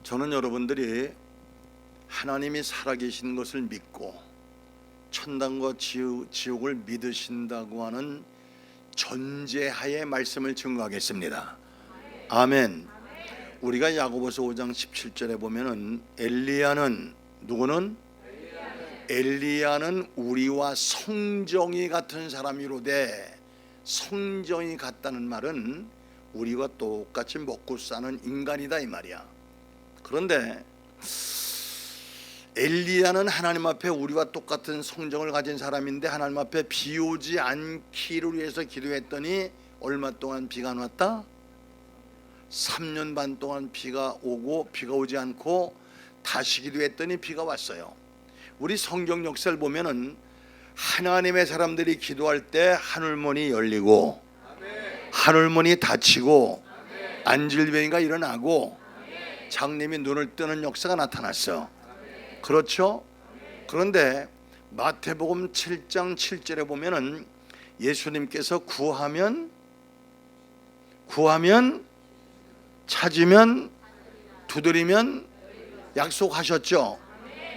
저는 여러분들이 하나님이 살아계신 것을 믿고 천당과 지옥을 믿으신다고 하는 전제하에 말씀을 증거하겠습니다. 아멘. 우리가 야고보서 5장 17절에 보면은 엘리야는 누구는? 엘리야는 우리와 성정이 같은 사람이로되, 성정이 같다는 말은 우리와 똑같이 먹고 사는 인간이다 이 말이야. 그런데 엘리야는 하나님 앞에 우리와 똑같은 성정을 가진 사람인데 하나님 앞에 비 오지 않기를 위해서 기도했더니 얼마 동안 비가 안 왔다? 3년 반 동안 비가 오지 않고 다시 기도했더니 비가 왔어요. 우리 성경 역사를 보면은 하나님의 사람들이 기도할 때 하늘문이 열리고 하늘문이 닫히고 안질병이가 일어나고 장님이 눈을 뜨는 역사가 나타났어. 그렇죠? 그런데 마태복음 7장 7절에 보면은 예수님께서 구하면 찾으면 두드리면 약속하셨죠.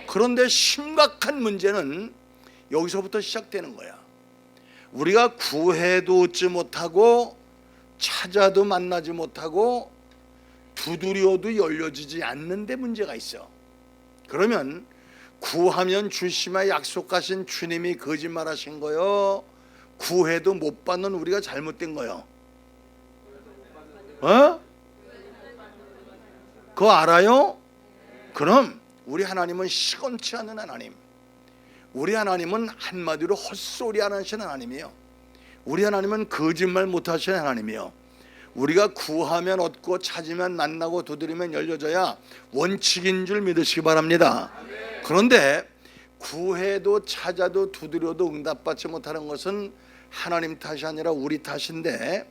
그런데 심각한 문제는 여기서부터 시작되는 거야. 우리가 구해도 얻지 못하고 찾아도 만나지 못하고 두드려도 열려지지 않는 데 문제가 있어. 그러면 구하면 주시마 약속하신 주님이 거짓말하신 거요? 구해도 못 받는 우리가 잘못된 거요? 그거 알아요? 그럼 우리 하나님은 시건치 않는 하나님, 우리 하나님은 한마디로 헛소리 안 하시는 하나님이에요. 우리 하나님은 거짓말 못 하시는 하나님이에요. 우리가 구하면 얻고 찾으면 만나고 두드리면 열려져야 원칙인 줄 믿으시기 바랍니다. 그런데 구해도 찾아도 두드려도 응답받지 못하는 것은 하나님 탓이 아니라 우리 탓인데,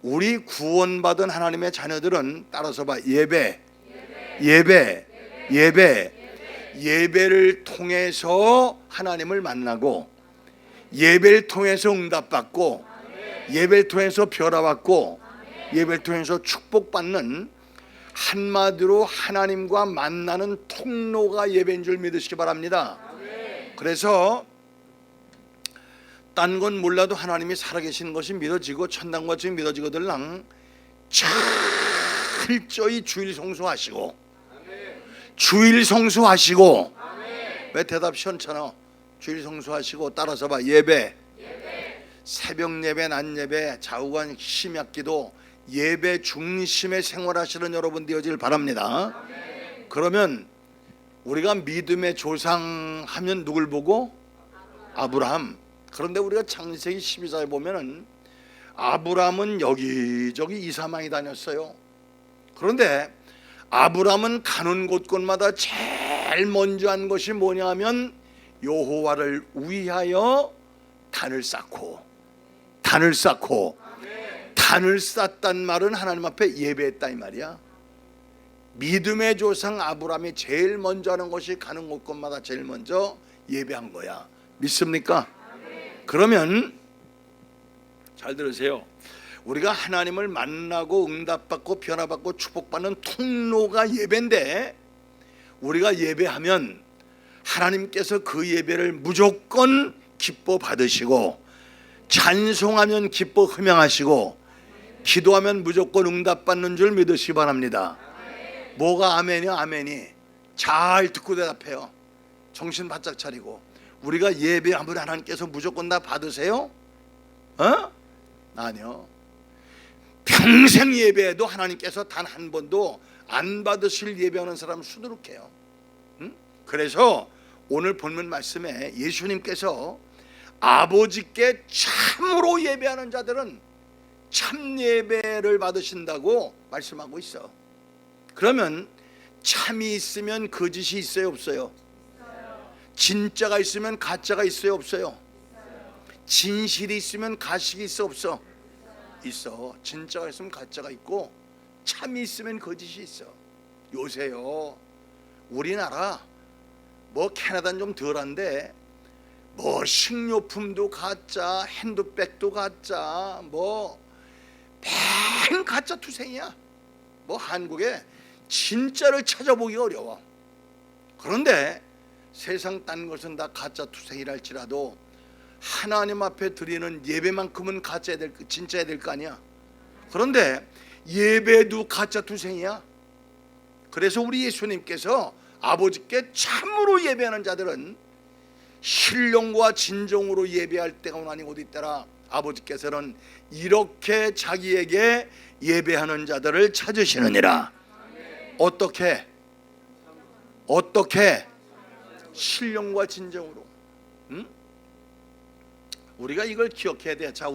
우리 구원받은 하나님의 자녀들은 따라서 봐. 예배를 통해서 하나님을 만나고, 예배를 통해서 응답받고, 예배를 통해서 변화받고, 예배를 통해서 축복받는, 한마디로 하나님과 만나는 통로가 예배인 줄 믿으시기 바랍니다. 그래서 딴 건 몰라도 하나님이 살아계신 것이 믿어지고 천당과 지옥 믿어지거들랑 철저히 주일 성수하시고, 왜 대답 시원찮아? 주일 성수하시고, 따라서 봐. 예배. 새벽 예배, 낮 예배, 좌우간 심약기도, 예배 중심의 생활하시는 여러분 되어질 바랍니다. 그러면 우리가 믿음의 조상 하면 누굴 보고? 아브라함. 그런데 우리가 창세기 12장에 보면은 아브라함은 여기저기 이사망이 다녔어요. 그런데 아브라함은 가는 곳곳마다 제일 먼저 한 것이 뭐냐 하면 여호와를 위하여 단을 쌓고, 단을 쌓단 말은 하나님 앞에 예배했다 이 말이야. 믿음의 조상 아브라함이 제일 먼저 하는 것이 가는 곳곳마다 제일 먼저 예배한 거야. 믿습니까? 그러면 잘 들으세요. 우리가 하나님을 만나고 응답받고 변화받고 축복받는 통로가 예배인데, 우리가 예배하면 하나님께서 그 예배를 무조건 기뻐 받으시고, 찬송하면 기뻐 흠양하시고, 기도하면 무조건 응답받는 줄 믿으시기 바랍니다. 뭐가 아멘이야? 아멘이. 잘 듣고 대답해요. 정신 바짝 차리고. 우리가 예배하면 하나님께서 무조건 다 받으세요? 아니요. 평생 예배해도 하나님께서 단 한 번도 안 받으실 예배하는 사람 수두룩해요. 그래서 오늘 본문 말씀에 예수님께서 아버지께 참으로 예배하는 자들은 참 예배를 받으신다고 말씀하고 있어. 그러면 참이 있으면 거짓이 있어요, 없어요? 진짜가 있으면 가짜가 있어요, 없어요? 진실이 있으면 가식이 있어, 없어? 있어. 진짜가 있으면 가짜가 있고, 참이 있으면 거짓이 있어. 요새요, 우리나라 뭐 캐나다는 좀 덜한데 뭐 식료품도 가짜, 핸드백도 가짜, 뭐 뱅 가짜 투생이야. 뭐 한국에 진짜를 찾아보기 어려워. 그런데 세상 딴 것은 다 가짜 투생이랄지라도 하나님 앞에 드리는 예배만큼은 진짜야 될 거 아니야. 그런데 예배도 가짜 투생이야. 그래서 우리 예수님께서 아버지께 참으로 예배하는 자들은 신령과 진정으로 예배할 때가 오나니 곧 있더라. 아버지께서는 이렇게 자기에게 예배하는 자들을 찾으시느니라. 어떻게? 신령과 진정으로. 우리가 이걸 기억해야 돼. 자,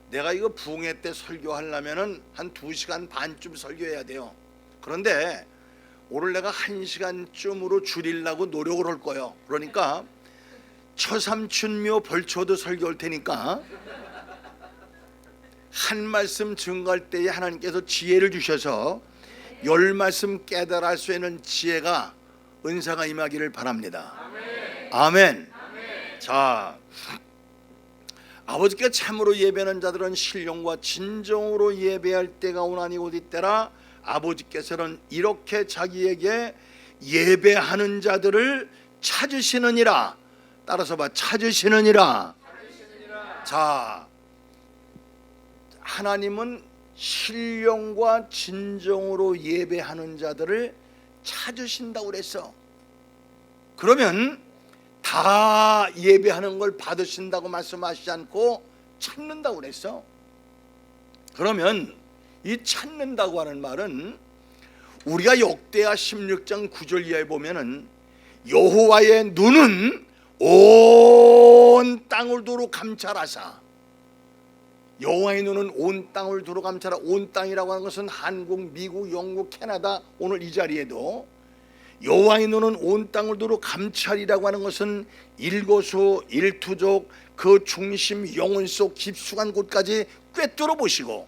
내가 이거 부흥회 때 설교하려면은 한 2시간 반쯤 설교해야 돼요. 그런데 오늘 내가 1시간쯤으로 줄이려고 노력을 할 거예요. 그러니까 처삼춘묘 벌초도 설교할 테니까 한 말씀 증거할 때에 하나님께서 지혜를 주셔서 10말씀 깨달을 수 있는 지혜가, 은사가 임하기를 바랍니다. 아멘. 자, 아버지께 참으로 예배하는 자들은 신령과 진정으로 예배할 때가 오나니 곧 있더라. 아버지께서는 이렇게 자기에게 예배하는 자들을 찾으시느니라. 따라서 봐, 찾으시느니라. 자, 하나님은 신령과 진정으로 예배하는 자들을 찾으신다고 그랬어. 그러면 다 예배하는 걸 받으신다고 말씀하시지 않고 찾는다고 그랬어. 그러면 이 찾는다고 하는 말은 우리가 역대하 16장 9절 이하에 보면은 여호와의 눈은 온 땅을 두루 감찰하사, 여호와의 눈은 온 땅을 두루 감찰하. 온 땅이라고 하는 것은 한국, 미국, 영국, 캐나다, 오늘 이 자리에도 여호와의 눈은 온 땅을 두루 감찰이라고 하는 것은 일거수 일투족 그 중심 영혼 속 깊숙한 곳까지 꿰뚫어 보시고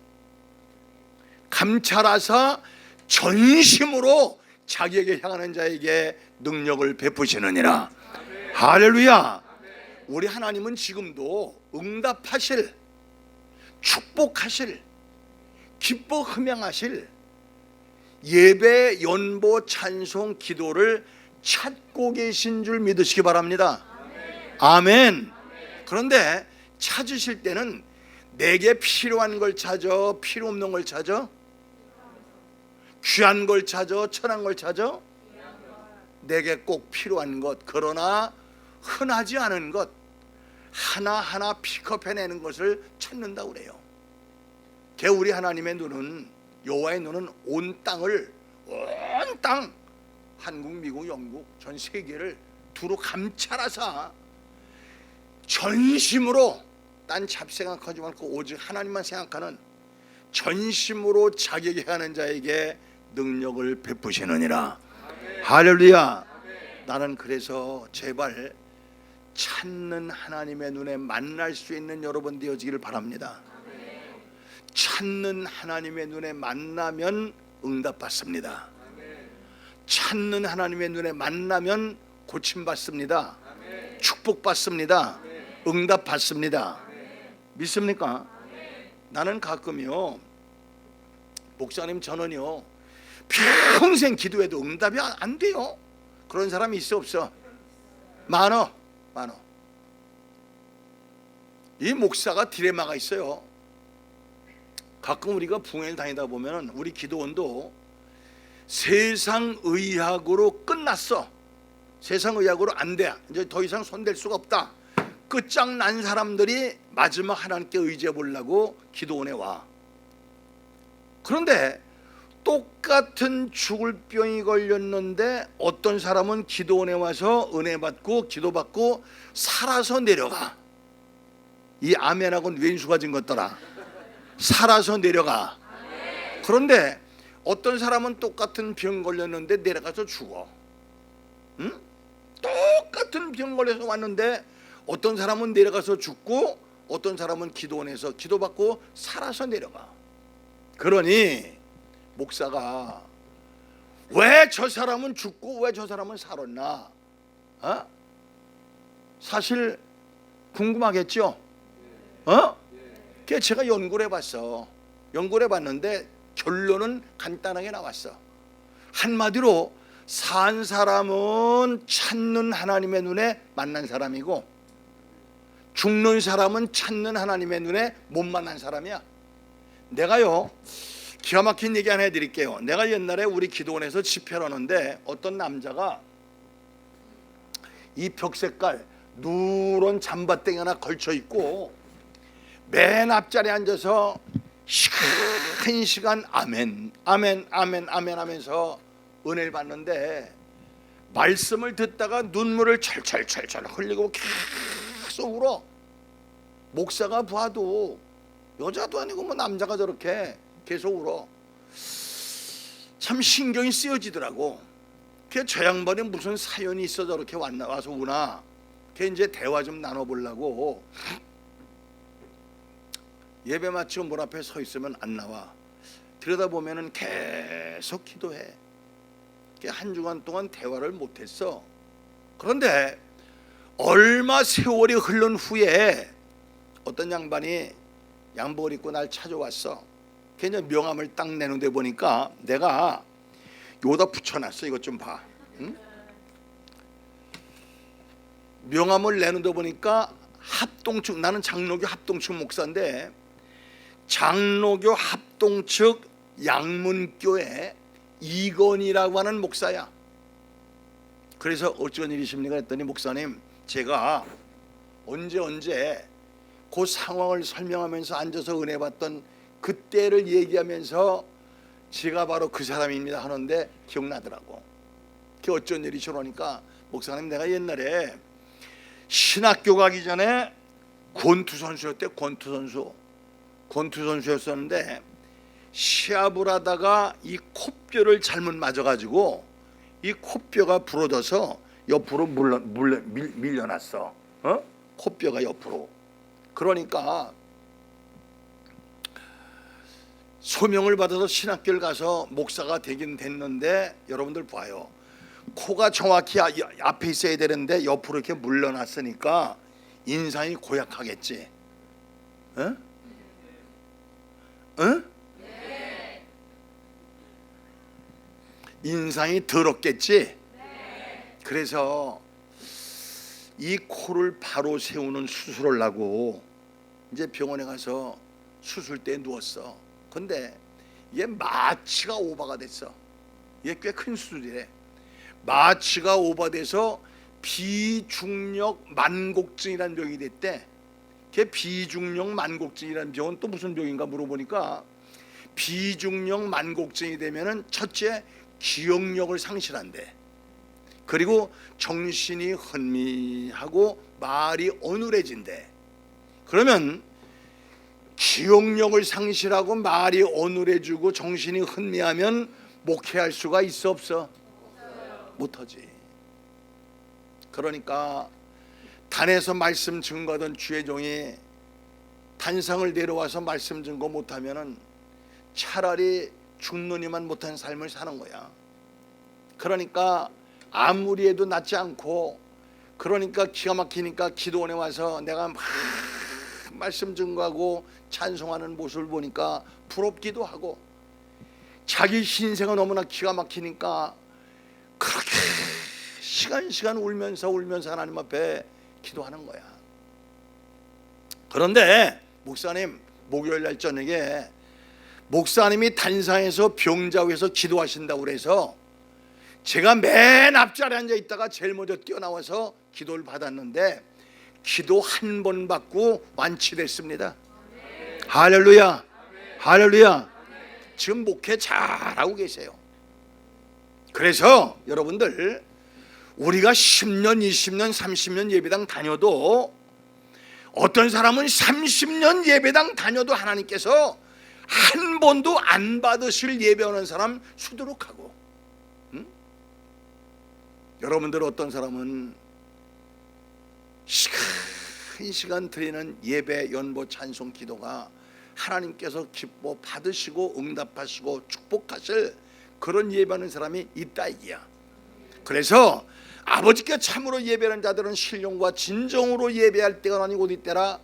감찰하사 전심으로 자기에게 향하는 자에게 능력을 베푸시느니라. 할렐루야. 우리 하나님은 지금도 응답하실, 축복하실, 기뻐 흠양하실 예배, 연보, 찬송, 기도를 찾고 계신 줄 믿으시기 바랍니다. 아멘. 그런데 찾으실 때는 내게 필요한 걸 찾아, 필요 없는 걸 찾아? 귀한 걸 찾아, 천한 걸 찾아? 내게 꼭 필요한 것, 그러나 흔하지 않은 것 하나하나 픽업해내는 것을 찾는다고 그래요. 우리 하나님의 눈은, 여호와의 눈은 온 땅을, 온 땅, 한국, 미국, 영국, 전 세계를 두루 감찰하사 전심으로, 딴 잡생각하지 말고 오직 하나님만 생각하는 전심으로 자기에게 하는 자에게 능력을 베푸시느니라. 할렐루야. 나는 그래서 제발 찾는 하나님의 눈에 만날 수 있는 여러분 되어지기를 바랍니다. 찾는 하나님의 눈에 만나면 응답받습니다. 찾는 하나님의 눈에 만나면 고침받습니다. 축복받습니다. 응답받습니다. 믿습니까? 나는 가끔요, 목사님 저는요 평생 기도해도 응답이 안 돼요. 그런 사람이 있어 없어? 많어. 이 목사가 딜레마가 있어요. 가끔 우리가 부흥회를 다니다 보면 우리 기도원도 세상 의학으로 끝났어. 세상 의학으로 안 돼. 이제 더 이상 손댈 수가 없다. 끝장난 사람들이 마지막 하나님께 의지해 보려고 기도원에 와. 그런데 똑같은 죽을 병이 걸렸는데 어떤 사람은 기도원에 와서 은혜 받고 기도받고 살아서 내려가. 이 아멘하고는 왼수가 진 것더라. 살아서 내려가. 그런데 어떤 사람은 똑같은 병 걸렸는데 내려가서 죽어. 응? 똑같은 병 걸려서 왔는데 어떤 사람은 내려가서 죽고 어떤 사람은 기도원에서 기도받고 살아서 내려가. 그러니 목사가 왜 저 사람은 죽고 왜 저 사람은 살았나? 사실 궁금하겠죠? 제가 연구를 해봤어. 연구를 해봤는데 결론은 간단하게 나왔어. 한마디로 산 사람은 찾는 하나님의 눈에 만난 사람이고 죽는 사람은 찾는 하나님의 눈에 못 만난 사람이야. 내가요 기가 막힌 얘기 하나 해드릴게요. 내가 옛날에 우리 기도원에서 집회를 하는데 어떤 남자가 이 벽색깔 누런 잠바땡이 하나 걸쳐 있고 맨 앞자리에 앉아서 한 시간 아멘 아멘 아멘 아멘 하면서 은혜를 받는데 말씀을 듣다가 눈물을 철철철철 흘리고 계속 울어. 목사가 봐도 여자도 아니고 뭐 남자가 저렇게 계속 울어. 참 신경이 쓰여지더라고. 그게 저 양반이 무슨 사연이 있어 저렇게 와서 우나. 그게 이제 대화 좀 나눠보려고 예배 마치고 문 앞에 서 있으면 안 나와. 들여다보면은 계속 기도해. 한 주간 동안 대화를 못했어. 그런데 얼마 세월이 흐른 후에 어떤 양반이 양복을 입고 날 찾아왔어. 그냥 명함을 딱 내놓은 데 보니까 내가 요다 붙여놨어. 이것 좀 봐. 응? 명함을 내놓은 데 보니까 합동측, 나는 장로교 합동측 목사인데 장로교 합동측 양문교회 이건이라고 하는 목사야. 그래서 어쩐 일이십니까 했더니 목사님 제가 언제 그 상황을 설명하면서 앉아서 은혜 받던 그때를 얘기하면서 제가 바로 그 사람입니다 하는데 기억나더라고. 그게 어쩐 일이죠 그러니까 목사님 내가 옛날에 신학교 가기 전에 권투 선수였대. 권투 선수였었는데 시합을 하다가 이 코뼈를 잘못 맞아가지고 이 코뼈가 부러져서 옆으로 밀려났어. 코뼈가 옆으로. 그러니까 소명을 받아서 신학교를 가서 목사가 되긴 됐는데 여러분들 봐요. 코가 정확히 앞에 있어야 되는데 옆으로 이렇게 물러났으니까 인상이 고약하겠지. 응? 응? 네. 인상이 더럽겠지. 네. 그래서 이 코를 바로 세우는 수술을 하고 이제 병원에 가서 수술대에 누웠어. 근데 얘 마취가 오버가 됐어. 얘 꽤 큰 수술이래. 마취가 오버돼서 비중력 만곡증이라는 병이 됐대. 걔 비중력 만곡증이라는 병은 또 무슨 병인가 물어보니까 비중력 만곡증이 되면은 첫째 기억력을 상실한대. 그리고 정신이 혼미하고 말이 어눌해진대. 그러면 기억력을 상실하고 말이 어눌해지고 정신이 혼미하면 목회할 수가 있어 없어? 못하지. 그러니까 단에서 말씀 증거하던 주의 종이 단상을 내려와서 말씀 증거 못하면은 차라리 죽느니만 못한 삶을 사는 거야. 그러니까 아무리 해도 낫지 않고, 그러니까 기가 막히니까 기도원에 와서 내가 막 말씀 증거하고 찬송하는 모습을 보니까 부럽기도 하고, 자기 신세가 너무나 기가 막히니까 그렇게 시간 울면서 하나님 앞에 기도하는 거야. 그런데 목사님 목요일 날 저녁에 목사님이 단상에서 병자위에서 기도하신다고 그래서 제가 맨 앞자리에 앉아 있다가 제일 먼저 뛰어나와서 기도를 받았는데 기도 한 번 받고 완치됐습니다. 아멘. 할렐루야. 아멘. 할렐루야. 아멘. 지금 목회 잘하고 계세요. 그래서 여러분들 우리가 10년, 20년, 30년 예배당 다녀도 어떤 사람은 30년 예배당 다녀도 하나님께서 한 번도 안 받으실 예배하는 사람 수두룩하고, 응? 여러분들 어떤 사람은 시간 드리는 예배, 연보, 찬송, 기도가 하나님께서 기뻐 받으시고 응답하시고 축복하실 그런 예배하는 사람이 있다 이기야. 그래서 아버지께 참으로 예배하는 자들은 신령과 진정으로 예배할 때가 아니고 어디 때라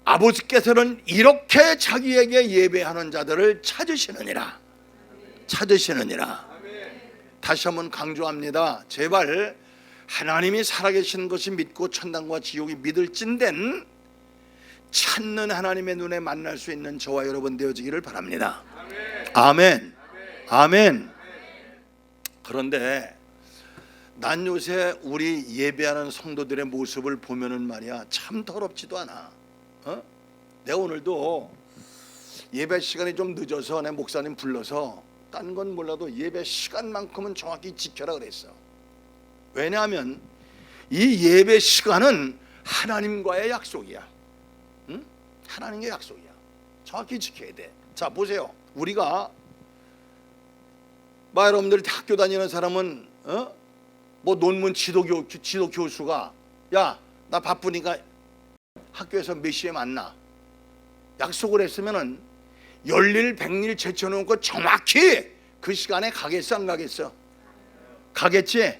아버지께서는 이렇게 자기에게 예배하는 자들을 찾으시느니라. 찾으시느니라. 다시 한번 강조합니다. 제발 하나님이 살아계시는 것이 믿고 천당과 지옥이 믿을진된 찾는 하나님의 눈에 만날 수 있는 저와 여러분 되어지기를 바랍니다. 아멘. 아멘. 그런데 난 요새 우리 예배하는 성도들의 모습을 보면은 말이야, 참 더럽지도 않아. 내가 오늘도 예배 시간이 좀 늦어서 내 목사님 불러서 딴 건 몰라도 예배 시간만큼은 정확히 지켜라 그랬어. 왜냐하면 이 예배 시간은 하나님과의 약속이야. 하나님의 약속이야. 정확히 지켜야 돼. 자, 보세요. 우리가 여러분들이 학교 다니는 사람은 뭐 논문 지도 교수가 야, 나 바쁘니까 학교에서 몇 시에 만나. 약속을 했으면은 열일 백일 제쳐놓고 정확히 그 시간에 가겠어 안 가겠어? 가겠지.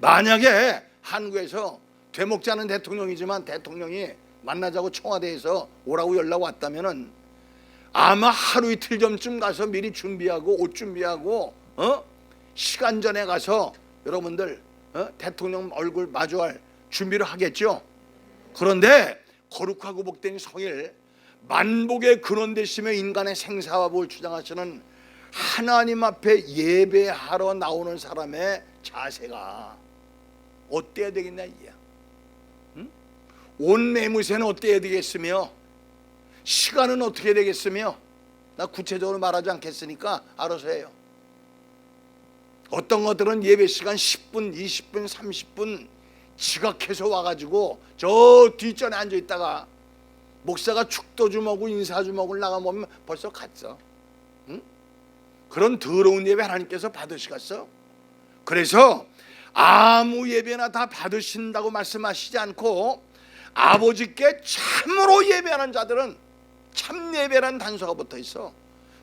만약에 한국에서 되먹지 않은 대통령이지만 대통령이 만나자고 청와대에서 오라고 연락 왔다면은 아마 하루 이틀 전쯤 가서 미리 준비하고 옷 준비하고 시간 전에 가서 여러분들 대통령 얼굴 마주할 준비를 하겠죠. 그런데 거룩하고 복된 성일 만복의 근원 되시며 인간의 생사화복을 주장하시는 하나님 앞에 예배하러 나오는 사람의 자세가 어때야 되겠냐 이야. 온 매무새는 어때야 되겠으며 시간은 어떻게 되겠으며 나 구체적으로 말하지 않겠으니까 알아서 해요. 어떤 것들은 예배 시간 10분, 20분, 30분 지각해서 와가지고 저 뒷전에 앉아있다가 목사가 축도 주먹고 인사 주먹을 나가보면 벌써 갔어. 그런 더러운 예배 하나님께서 받으시겠어? 그래서 아무 예배나 다 받으신다고 말씀하시지 않고 아버지께 참으로 예배하는 자들은 참 예배라는 단서가 붙어 있어.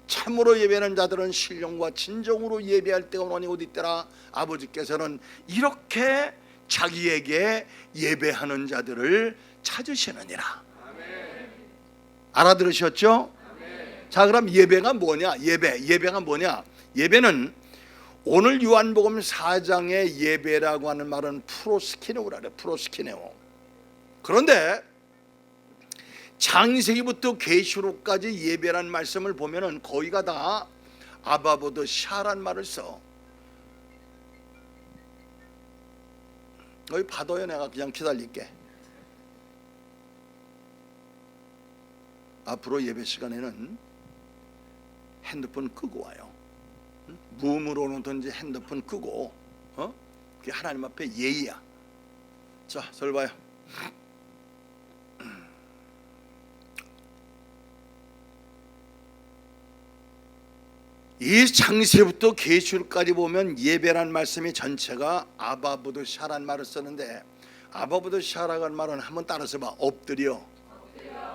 참으로 예배하는 자들은 신령과 진정으로 예배할 때가 오니 어디 있더라. 아버지께서는 이렇게 자기에게 예배하는 자들을 찾으시느니라. 알아들으셨죠? 자, 그럼 예배가 뭐냐? 예배가 뭐냐? 예배는 오늘 요한복음 4장의 예배라고 하는 말은 프로스키네오라 그래. 프로스키네오. 그런데 창세기부터 계시록까지 예배란 말씀을 보면은 거의가 다 아바보드 샤란 말을 써. 여기 받아요. 내가 그냥 기다릴게. 앞으로 예배 시간에는 핸드폰 끄고 와요. 무음으로 오든지 핸드폰 끄고 그게 하나님 앞에 예의야. 자, 절 봐요. 이 창세부터 계시록까지 보면 예배란 말씀이 전체가 아바보드 샤란 말을 쓰는데 아바보드 샤라는 말은 한번 따라서 봐. 엎드려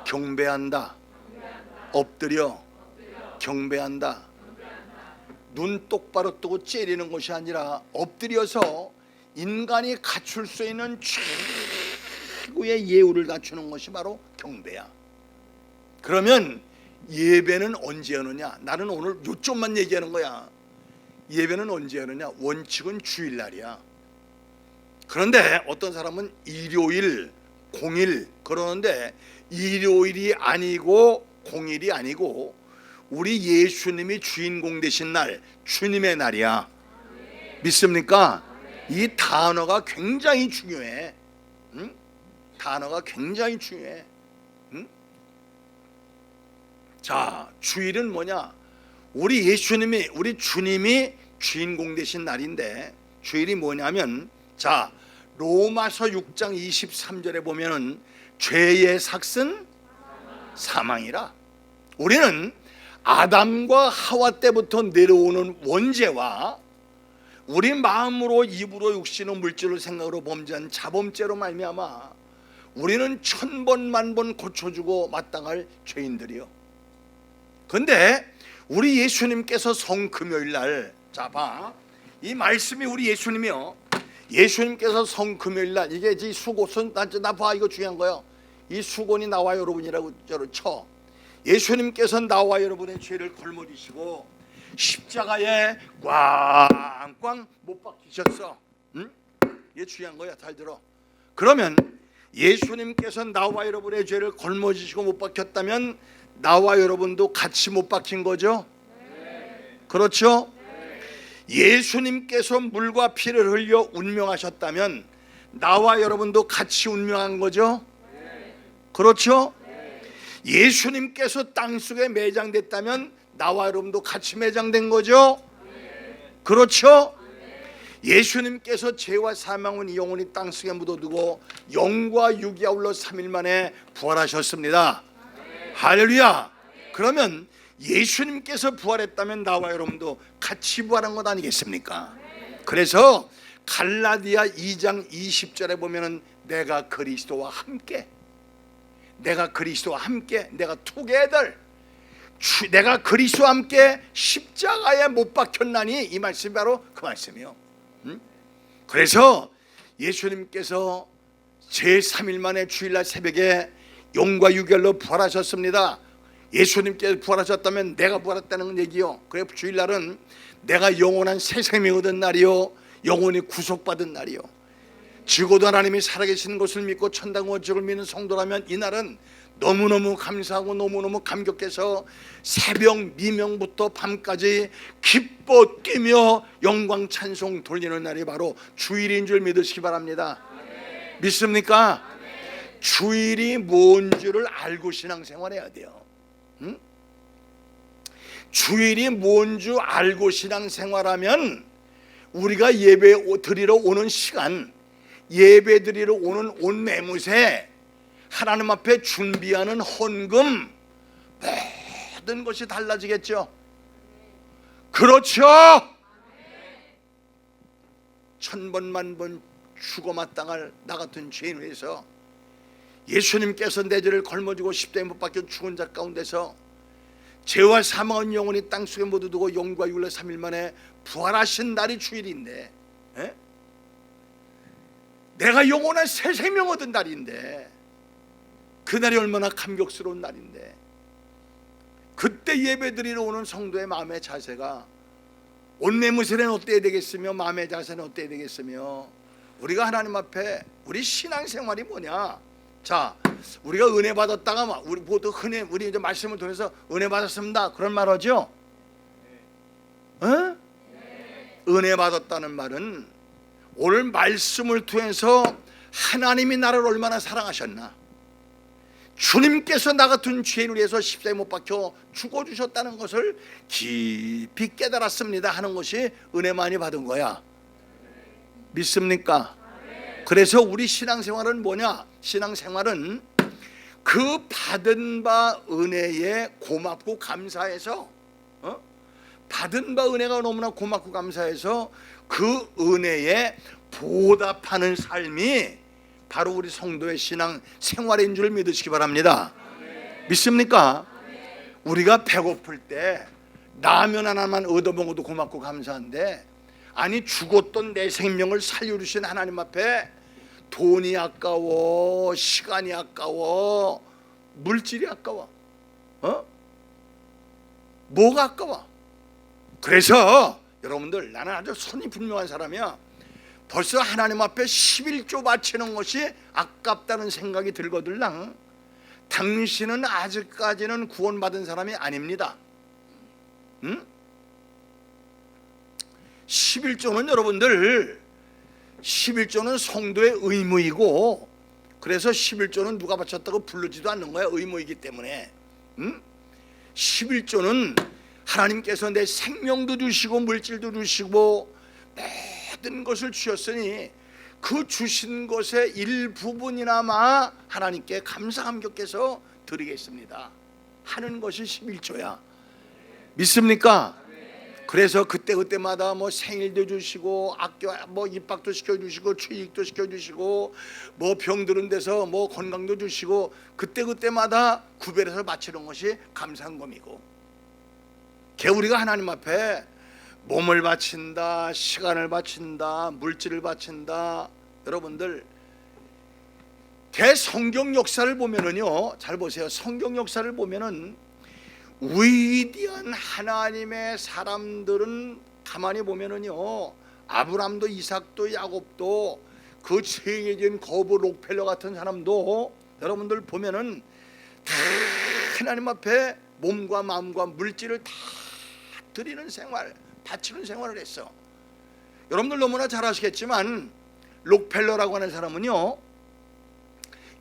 경배한다. 엎드려 경배한다. 눈 똑바로 뜨고 째리는 것이 아니라 엎드려서 인간이 갖출 수 있는 최고의 예우를 갖추는 것이 바로 경배야. 그러면 예배는 언제 하느냐? 나는 오늘 요점만 얘기하는 거야. 예배는 언제 하느냐? 원칙은 주일날이야. 그런데 어떤 사람은 일요일, 공일 그러는데 일요일이 아니고 공일이 아니고 우리 예수님이 주인공 되신 날, 주님의 날이야. 믿습니까? 이 단어가 굉장히 중요해. 단어가 굉장히 중요해. 자, 주일은 뭐냐? 우리 주님이 주인공 되신 날인데 주일이 뭐냐면, 자, 로마서 6장 23절에 보면은 죄의 삭은 사망이라. 우리는 아담과 하와 때부터 내려오는 원죄와 우리 마음으로 입으로 육신으로 물질로 생각으로 범죄한 자범죄로 말미암아 우리는 1000번 만번 고쳐주고 마땅할 죄인들이요. 근데 우리 예수님께서 성금요일 날, 자 봐, 이 말씀이 우리 예수님이요, 예수님께서 성금요일 날, 이게 이 수고선, 나 봐, 이거 중요한 거예요. 이 수건이 나와 여러분이라고 쳐. 예수님께서 나와 여러분의 죄를 걸머지시고 십자가에 꽝꽝 못 박히셨어. 응? 이게 중요한 거야. 잘 들어. 그러면 예수님께서 나와 여러분의 죄를 걸머지시고 못 박혔다면 나와 여러분도 같이 못 박힌 거죠? 그렇죠? 예수님께서 물과 피를 흘려 운명하셨다면 나와 여러분도 같이 운명한 거죠? 그렇죠? 예수님께서 땅속에 매장됐다면 나와 여러분도 같이 매장된 거죠? 그렇죠? 예수님께서 죄와 사망은 영혼이 땅속에 묻어두고 영과 육이 아울러 3일 만에 부활하셨습니다. 할렐루야. 그러면 예수님께서 부활했다면 나와 여러분도 같이 부활한 것 아니겠습니까? 그래서 갈라디아 2장 20절에 보면은 내가 그리스도와 함께, 내가 그리스도와 함께, 내가 together, 내가 그리스도와 함께 십자가에 못 박혔나니, 이 말씀이 바로 그 말씀이요. 그래서 예수님께서 제3일 만에 주일날 새벽에 영과 육열로 부활하셨습니다. 예수님께서 부활하셨다면 내가 부활했다는 얘기요. 그래 주일날은 내가 영원한 새 생명 얻은 날이요, 영원히 구속받은 날이요. 지고도 하나님이 살아계시는 것을 믿고 천당과 지옥을 믿는 성도라면 이 날은 너무너무 감사하고 너무너무 감격해서 새벽 미명부터 밤까지 기뻐 뛰며 영광 찬송 돌리는 날이 바로 주일인 줄 믿으시기 바랍니다. 믿습니까? 주일이 뭔 줄을 알고 신앙생활해야 돼요. 응? 주일이 뭔 줄 알고 신앙생활하면 우리가 예배 드리러 오는 시간, 예배 드리러 오는 온 매무새, 하나님 앞에 준비하는 헌금, 모든 것이 달라지겠죠. 그렇죠. 1000번 만번 죽어 마땅할 나 같은 죄인 위해서 예수님께서 내 죄를 걸머지고 십자가에 못 박혀 죽은 자 가운데서 죄와 사망한 영혼이 땅속에 모두 두고 영과 육을 3일 만에 부활하신 날이 주일인데, 에? 내가 영원한 새 생명 얻은 날인데, 그날이 얼마나 감격스러운 날인데, 그때 예배드리러 오는 성도의 마음의 자세가 온 매무새는 어때야 되겠으며 마음의 자세는 어때야 되겠으며, 우리가 하나님 앞에 우리 신앙생활이 뭐냐. 자, 우리가 은혜 받았다가 우리 모두 흔히 우리 이제 말씀을 통해서 은혜 받았습니다, 그런 말 하죠? 은혜 받았다는 말은 오늘 말씀을 통해서 하나님이 나를 얼마나 사랑하셨나, 주님께서 나 같은 죄인을 위해서 십자가에 못 박혀 죽어주셨다는 것을 깊이 깨달았습니다 하는 것이 은혜 많이 받은 거야. 믿습니까? 그래서 우리 신앙생활은 뭐냐? 신앙생활은 그 받은 바 은혜에 고맙고 감사해서, 받은 바 은혜가 너무나 고맙고 감사해서 그 은혜에 보답하는 삶이 바로 우리 성도의 신앙 생활인 줄 믿으시기 바랍니다. 믿습니까? 우리가 배고플 때 라면 하나만 얻어먹어도 고맙고 감사한데, 아니 죽었던 내 생명을 살려주신 하나님 앞에 돈이 아까워, 시간이 아까워, 물질이 아까워, 뭐가 아까워? 그래서 여러분들, 나는 아주 손이 분명한 사람이야. 벌써 하나님 앞에 11조 바치는 것이 아깝다는 생각이 들거들랑, 당신은 아직까지는 구원받은 사람이 아닙니다. 11조는 여러분들, 11조는 성도의 의무이고, 그래서 11조는 누가 바쳤다고 부르지도 않는 거야. 의무이기 때문에. 11조는 하나님께서 내 생명도 주시고 물질도 주시고 모든 것을 주셨으니 그 주신 것의 일부분이나마 하나님께 감사 감격해서 드리겠습니다 하는 것이 11조야. 믿습니까? 그래서 그때마다 뭐 생일도 주시고 학교 뭐 입학도 시켜주시고 취직도 시켜주시고 뭐 병드는 데서 뭐 건강도 주시고 그때마다 구별해서 바치는 것이 감사한 검이고, 우리가 하나님 앞에 몸을 바친다, 시간을 바친다, 물질을 바친다. 여러분들, 성경 역사를 보면은요, 잘 보세요. 성경 역사를 보면은 위대한 하나님의 사람들은 가만히 보면은요, 아브람도 이삭도 야곱도 그 세계적인 거부 록펠러 같은 사람도 여러분들 보면은 다 하나님 앞에 몸과 마음과 물질을 다 드리는 생활, 바치는 생활을 했어. 여러분들 너무나 잘 아시겠지만 록펠러라고 하는 사람은요,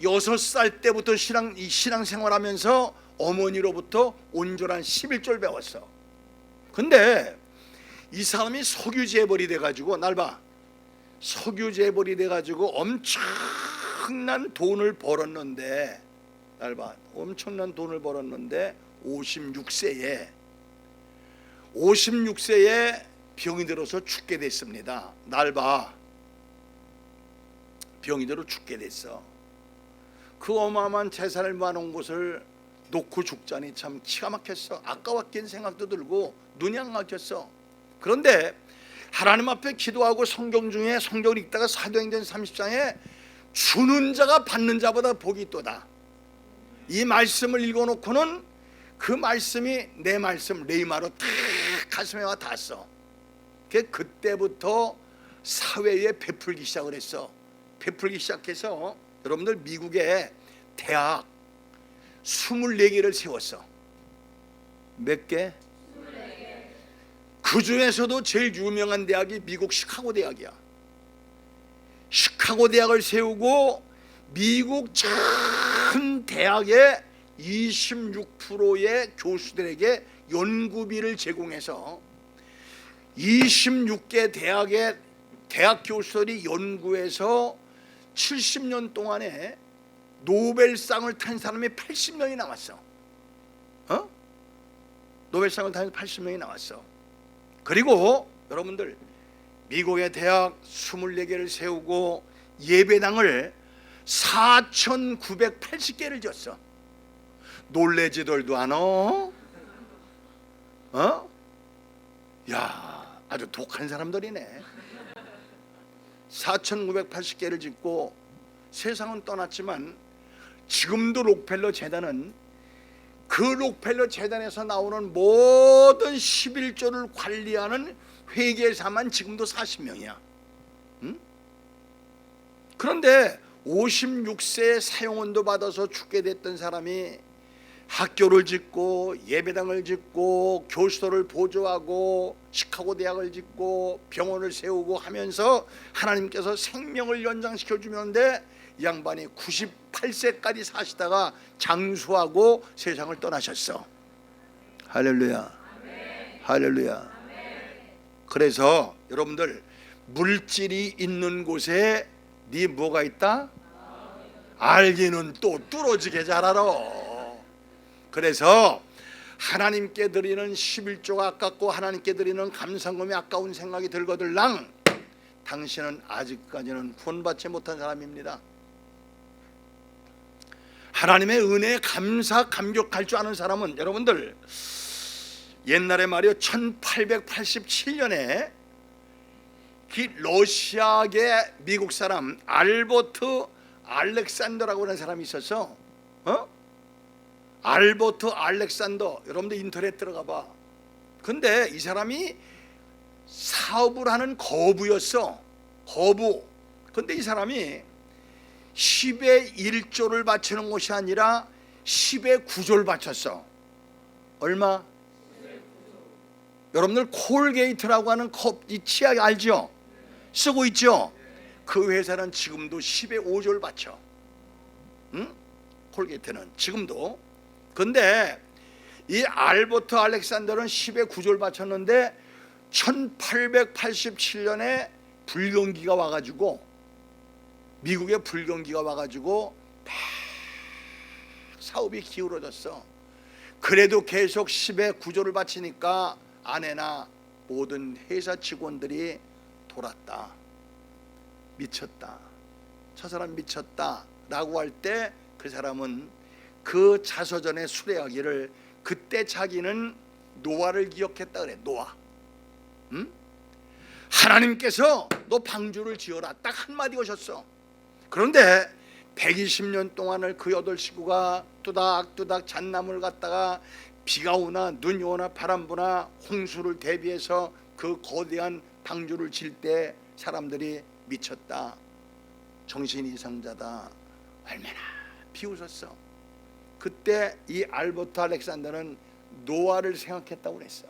6살 때부터 신앙생활하면서 어머니로부터 온전한 11조를 배웠어. 근데 이 사람이 석유 재벌이 돼가지고, 날 봐, 석유 재벌이 돼가지고 엄청난 돈을 벌었는데, 날 봐, 엄청난 돈을 벌었는데 56세에 병이 들어서 죽게 됐습니다. 날 봐, 병이 들어 죽게 됐어. 그 어마어마한 재산을 모아놓은 곳을 놓고 죽자니 참 기가 막혔어. 아까웠긴 생각도 들고 눈이 안 막혔어. 그런데 하나님 앞에 기도하고 성경 중에 성경을 읽다가 사도행전 30장에 주는 자가 받는 자보다 복이 있도다, 이 말씀을 읽어놓고는 그 말씀이 내 말씀 레이마로 탁 가슴에 와 닿았어. 그때부터 사회에 베풀기 시작을 했어. 베풀기 시작해서 여러분들 미국에 대학 24개를 세웠어. 몇 개? 24개. 그 중에서도 제일 유명한 대학이 미국 시카고 대학이야. 시카고 대학을 세우고 미국 전 대학의 26%의 교수들에게 연구비를 제공해서 26개 대학의 대학 교수들이 연구해서 70년 동안에 노벨상을 탄 사람이 80명이 나왔어. 노벨상을 탄 80명이 나왔어. 그리고 여러분들 미국의 대학 24개를 세우고 예배당을 4,980개를 줬어. 놀래지들도 않아? 야, 아주 독한 사람들이네. 4,980개를 짓고 세상은 떠났지만 지금도 록펠러 재단은 그 록펠러 재단에서 나오는 모든 11조를 관리하는 회계사만 지금도 40명이야. 그런데 56세에 사형원도 받아서 죽게 됐던 사람이 학교를 짓고 예배당을 짓고 교수들을 보조하고 시카고 대학을 짓고 병원을 세우고 하면서 하나님께서 생명을 연장시켜 주는데 이 양반이 98세까지 사시다가 장수하고 세상을 떠나셨어. 할렐루야. 할렐루야. 그래서 여러분들 물질이 있는 곳에 네 뭐가 있다? 알기는 또 뚫어지게 잘 알아. 그래서 하나님께 드리는 11조가 아깝고 하나님께 드리는 감상금이 아까운 생각이 들거들랑 당신은 아직까지는 구원받지 못한 사람입니다. 하나님의 은혜에 감격할 줄 아는 사람은 여러분들 옛날에 말이요 1887년에 러시아계 미국 사람 알버트 알렉산더라고 하는 사람이 있었어. 알버트 알렉산더, 여러분들 인터넷 들어가 봐. 근데 이 사람이 사업을 하는 거부였어. 거부. 근데 이 사람이 10의 1조를 바치는 것이 아니라 10의 9조를 바쳤어. 얼마? 여러분들 콜게이트라고 하는 이 치약 알죠? 쓰고 있죠? 그 회사는 지금도 10의 5조를 바쳐. 콜게이트는 지금도. 근데 이 알버트 알렉산더는 10의 9조를 바쳤는데 1887년에 불경기가 와가지고 미국에 불경기가 와가지고 막 사업이 기울어졌어. 그래도 계속 10의 9조를 바치니까 아내나 모든 회사 직원들이 돌았다. 미쳤다. 저 사람 미쳤다 라고 할 때 그 사람은 그 자서전에 수레하기를 그때 자기는 노아를 기억했다 그래. 노아. 하나님께서 너 방주를 지어라 딱 한마디 하셨어. 그런데 120년 동안을 그 8 식구가 뚜닥뚜닥 잣나무를 갖다가 비가 오나 눈이 오나 바람 부나 홍수를 대비해서 그 거대한 방주를 칠 때 사람들이 미쳤다, 정신 이상자다, 얼마나 비웃었어. 그때 이 알버트 알렉산더는 노아를 생각했다고 그랬어.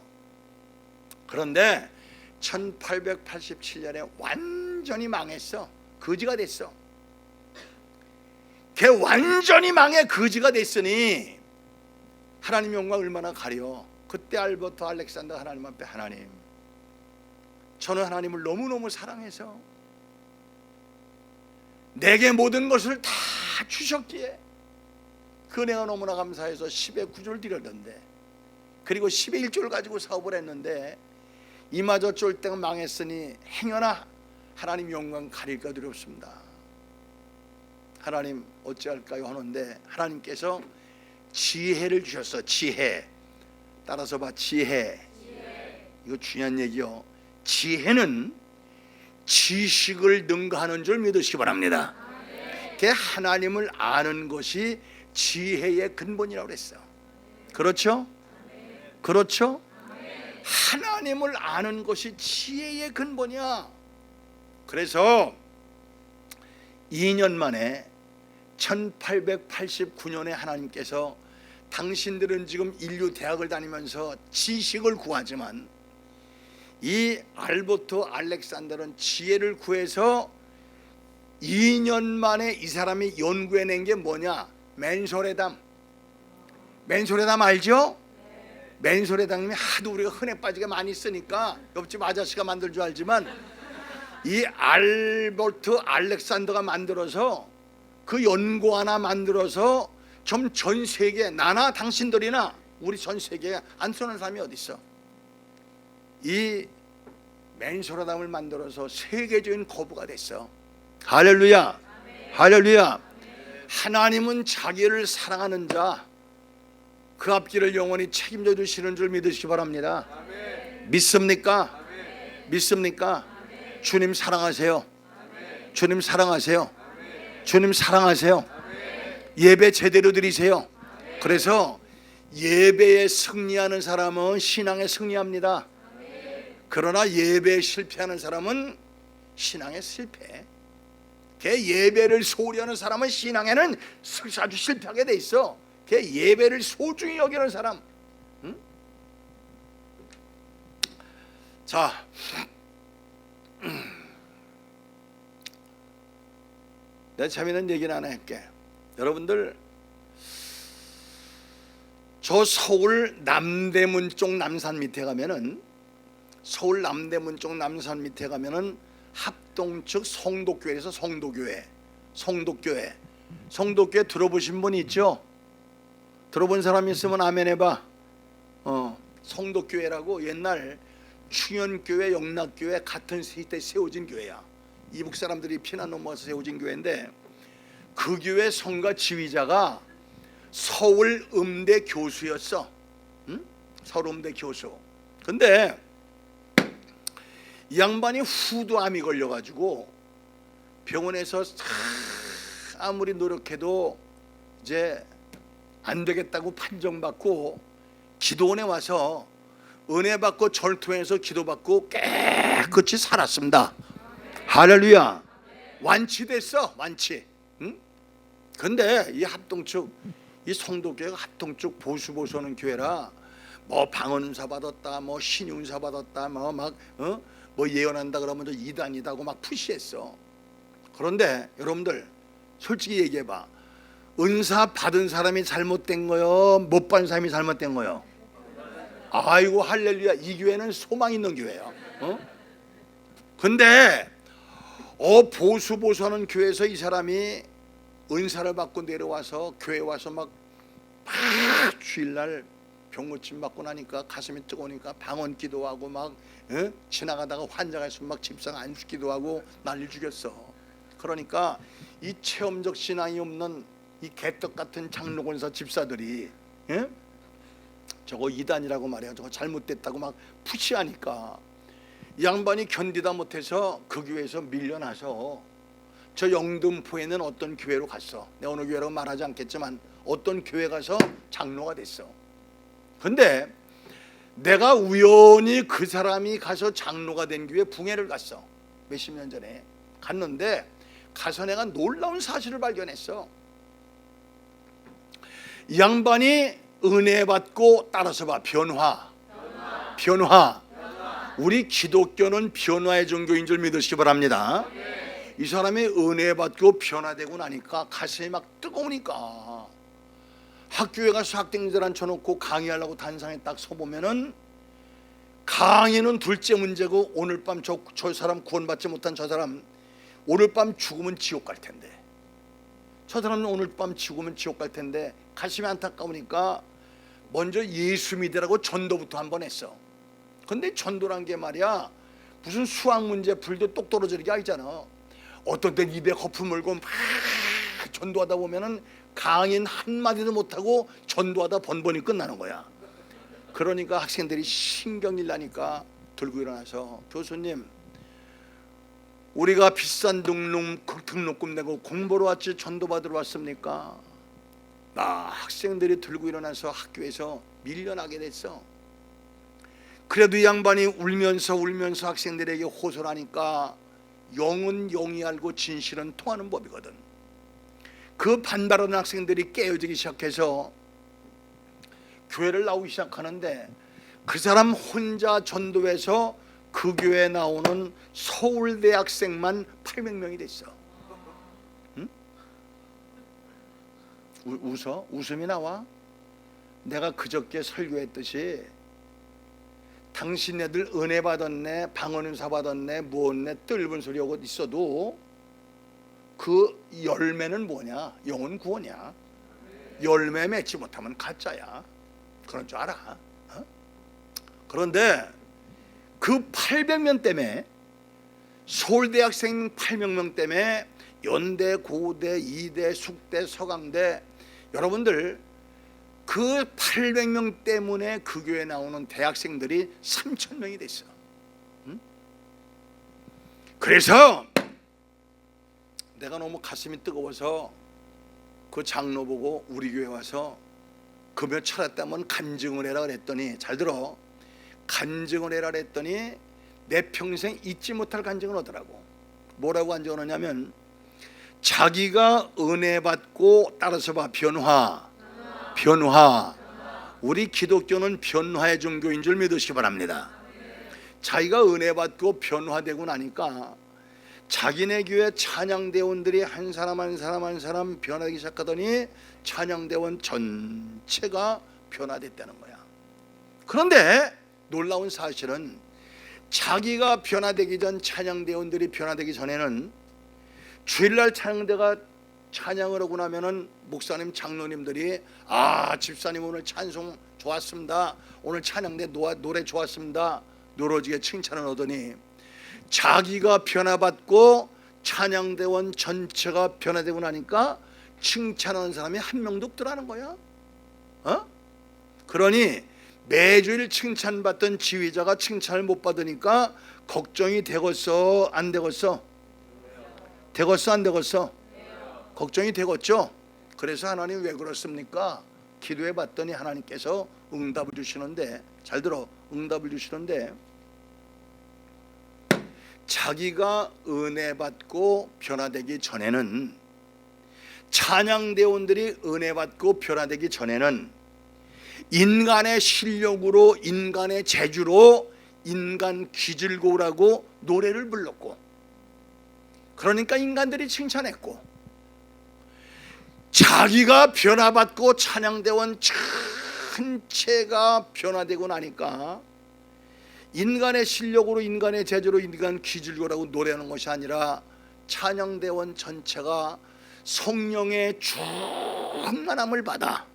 그런데 1887년에 완전히 망했어. 거지가 됐어. 걔 완전히 망해 거지가 됐으니 하나님 영광 얼마나 가려. 그때 알버트 알렉산더 하나님 앞에, 하나님, 저는 하나님을 너무너무 사랑해서 내게 모든 것을 다 주셨기에 그 은혜가 너무나 감사해서 10의 9조를 드렸는데, 그리고 10의 1조를 가지고 사업을 했는데 이마저 쫄때가 망했으니 행여나 하나님 영광 가릴까 두렵습니다. 하나님 어찌할까요 하는데 하나님께서 지혜를 주셨어. 지혜. 따라서 봐. 지혜. 이거 중요한 얘기요. 지혜는 지식을 능가하는 줄 믿으시기 바랍니다. 그게 하나님을 아는 것이 지혜의 근본이라고 그랬어. 그렇죠? 그렇죠? 하나님을 아는 것이 지혜의 근본이야. 그래서 2년 만에 1889년에 하나님께서, 당신들은 지금 인류 대학을 다니면서 지식을 구하지만 이 알버트 알렉산더는 지혜를 구해서 2년 만에 이 사람이 연구해낸 게 뭐냐? 맨소레담. 맨소레담 알죠? 맨소레담이 하도 우리가 흔해 빠지게 많이 쓰니까 옆집 아저씨가 만들 줄 알지만 이 알버트 알렉산더가 만들어서 그 연구 하나 만들어서 좀 전 세계, 나나 당신들이나 우리 전 세계에 안 쓰는 사람이 어디 있어? 이 맨소레담을 만들어서 세계적인 거부가 됐어. 할렐루야. 할렐루야. 하나님은 자기를 사랑하는 자, 그 앞길을 영원히 책임져 주시는 줄 믿으시기 바랍니다. 믿습니까? 믿습니까? 주님 사랑하세요. 주님 사랑하세요. 주님 사랑하세요. 예배 제대로 드리세요. 그래서 예배에 승리하는 사람은 신앙에 승리합니다. 그러나 예배에 실패하는 사람은 신앙에 실패. 걔 예배를 소홀히 하는 사람은 신앙에는 아주 실패하게 돼 있어. 걔 예배를 소중히 여기는 사람. 응? 자, 내가 재미있는 얘기를 하나 할게. 여러분들, 저 서울 남대문 쪽 남산 밑에 가면은, 서울 남대문 쪽 남산 밑에 가면은 합동 측 성도교회에서 성도교회 들어보신 분 있죠? 들어본 사람 있으면 아멘 해봐. 성도교회라고 옛날 충현교회, 영락교회 같은 시대에 세워진 교회야. 이북 사람들이 피난 넘어와서 세워진 교회인데, 그 교회 성가 지휘자가 서울 음대 교수였어. 응? 서울 음대 교수. 근데 이 양반이 후두암이 걸려가지고 병원에서 아무리 노력해도 이제 안 되겠다고 판정받고 기도원에 와서 은혜 받고 절통해서 기도받고 깨끗이 살았습니다. 할렐루야. 완치됐어. 완치. 응? 근데 이 합동측, 이 성도교회가 합동측 보수하는 교회라 뭐 방언운사 받았다, 뭐 신윤사 받았다, 뭐 막 뭐 예언한다 그러면 이단이다고 막 푸시했어. 그런데 여러분들 솔직히 얘기해봐. 은사 받은 사람이 잘못된 거요, 못 받은 사람이 잘못된 거요? 아이고 할렐루야. 이 교회는 소망 있는 교회야. 근데 보수하는 교회에서 이 사람이 은사를 받고 내려와서 교회 와서 막 주일날 병고침 받고 나니까 가슴이 뜨거우니까 방언 기도하고 막 지나가다가 환자가 있으면 막 집상 안수기도 하고 난리 죽였어. 그러니까 이 체험적 신앙이 없는 이 개떡 같은 장로권사 집사들이 저거 이단이라고 말이야, 저거 잘못됐다고 막 푸시하니까 이 양반이 견디다 못해서 그 교회에서 밀려나서 저 영등포에 있는 어떤 교회로 갔어. 내가 어느 교회라고 말하지 않겠지만 어떤 교회 가서 장로가 됐어. 근데 내가 우연히 그 사람이 가서 장로가 된 교회 붕해를 갔어. 몇십 년 전에 갔는데 가서 내가 놀라운 사실을 발견했어. 이 양반이 은혜 받고, 따라서 봐, 변화. 우리 기독교는 변화의 종교인 줄 믿으시기 바랍니다. 이 사람이 은혜 받고 변화되고 나니까 가슴이 막 뜨거우니까 학교에 가서 학생들 앉혀놓고 강의하려고 단상에 딱 서보면은, 강의는 둘째 문제고 오늘 밤 저 사람 구원받지 못한 저 사람 오늘 밤 죽으면 지옥 갈 텐데, 저 사람은 오늘 밤 죽으면 지옥 갈 텐데 가슴이 안타까우니까 먼저 예수 믿으라고 전도부터 한번 했어. 근데 전도란 게 말이야 무슨 수학 문제 풀도 똑 떨어지는 게 아니잖아. 어떤 때 입에 거품 물고 막 전도하다 보면은 강인 한마디도 못하고 전도하다 번번이 끝나는 거야. 그러니까 학생들이 신경질 나니까 들고 일어나서, 교수님, 우리가 비싼 등록금 내고 공부로 왔지 전도받으러 왔습니까? 학생들이 들고 일어나서 학교에서 밀려나게 됐어. 그래도 이 양반이 울면서 학생들에게 호소를 하니까 영은 영이 알고 진실은 통하는 법이거든. 그 반발하는 학생들이 깨어지기 시작해서 교회를 나오기 시작하는데, 그 사람 혼자 전도해서 그 교회에 나오는 서울대 학생만 800명이 됐어. 응? 웃어? 웃음이 나와? 내가 그저께 설교했듯이 당신네들 은혜 받았네, 방언음사 받았네, 무엇네 뜰분 소리 하고 있어도 그 열매는 뭐냐? 영혼 구원이야. 열매 맺지 못하면 가짜야. 그런 줄 알아. 어? 그런데 그 800명 때문에, 서울대학생 800명 때문에 연대, 고대, 이대, 숙대, 서강대, 여러분들 그 800명 때문에 그 교회에 나오는 대학생들이 3,000명이 됐어. 응? 그래서 내가 너무 가슴이 뜨거워서 그 장로 보고 우리 교회 와서 금요 차렸다면 간증을 해라 그랬더니, 잘 들어, 간증을 해라 그랬더니 내 평생 잊지 못할 간증을 하더라고. 뭐라고 간증을 하냐면, 자기가 은혜 받고, 따라서 봐, 변화. 우리 기독교는 변화의 종교인 줄 믿으시기 바랍니다. 자기가 은혜 받고 변화되고 나니까 자기네 교회 찬양대원들이 한 사람 변하기 시작하더니 찬양대원 전체가 변화됐다는 거야. 그런데 놀라운 사실은 자기가 변화되기 전, 찬양대원들이 변화되기 전에는 주일날 찬양대가 찬양을 하고 나면은 목사님, 장로님들이 집사님 오늘 찬송 좋았습니다, 오늘 찬양대 노래 좋았습니다, 노러지게 칭찬을 하더니, 자기가 변화받고 찬양대원 전체가 변화되고 나니까 칭찬하는 사람이 한 명도 없더라는 거야. 그러니 매주일 칭찬받던 지휘자가 칭찬을 못 받으니까 걱정이 되겠어, 안 되겠어? 되겠어, 안 되겠어? 걱정이 되겠죠. 그래서 하나님 왜 그렇습니까? 기도해 봤더니 하나님께서 응답을 주시는데, 잘 들어, 응답을 주시는데, 자기가 은혜 받고 변화되기 전에는, 찬양대원들이 은혜 받고 변화되기 전에는 인간의 실력으로, 인간의 재주로, 인간 기질고라고 노래를 불렀고, 그러니까 인간들이 칭찬했고, 자기가 변화받고 찬양대원 전체가 변화되고 나니까 인간의 실력으로, 인간의 재주로, 인간 기질고라고 노래하는 것이 아니라 찬양대원 전체가 성령의 충만함을 받아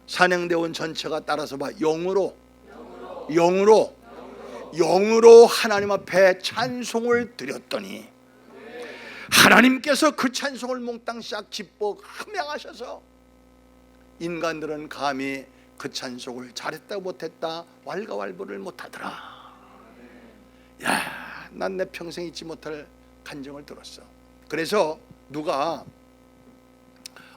찬양대원 전체가, 따라서 봐, 영으로 하나님 앞에 찬송을 드렸더니 하나님께서 그 찬송을 몽땅 싹 기뻐 흠양하셔서 인간들은 감히 그 찬송을 잘했다 못했다 왈가왈부를 못하더라. 야, 난 내 평생 잊지 못할 간증을 들었어. 그래서 누가,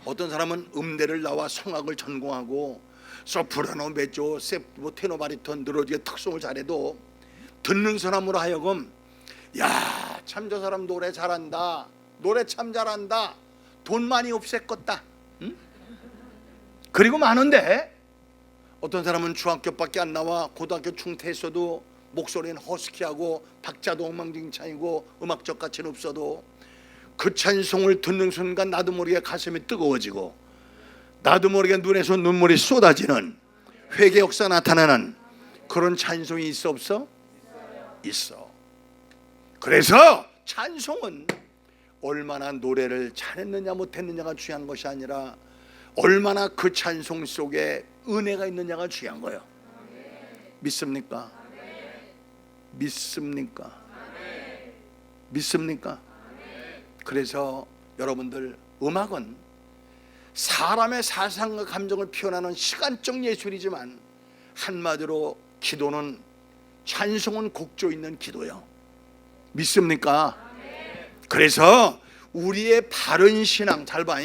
어떤 사람은 음대를 나와 성악을 전공하고 소프라노, 메조, 뭐 테너, 바리톤 늘어지게 특성을 잘해도 듣는 사람으로 하여금 야, 참 저 사람 노래 잘한다, 노래 참 잘한다, 돈 많이 없앴겄다, 응? 그리고 많은데 어떤 사람은 중학교밖에 안 나와 고등학교 중퇴했어도 목소리는 허스키하고 박자도 엉망진창이고 음악적 가치는 없어도 그 찬송을 듣는 순간 나도 모르게 가슴이 뜨거워지고 나도 모르게 눈에서 눈물이 쏟아지는 회개 역사 나타나는 그런 찬송이 있어 없어? 있어. 그래서 찬송은 얼마나 노래를 잘했느냐 못했느냐가 중요한 것이 아니라 얼마나 그 찬송 속에 은혜가 있느냐가 중요한 거예요. 믿습니까? 믿습니까? 믿습니까? 그래서 여러분들, 음악은 사람의 사상과 감정을 표현하는 시간적 예술이지만 한마디로 기도는, 찬송은 곡조 있는 기도요. 믿습니까? 그래서 우리의 바른 신앙, 잘 봐,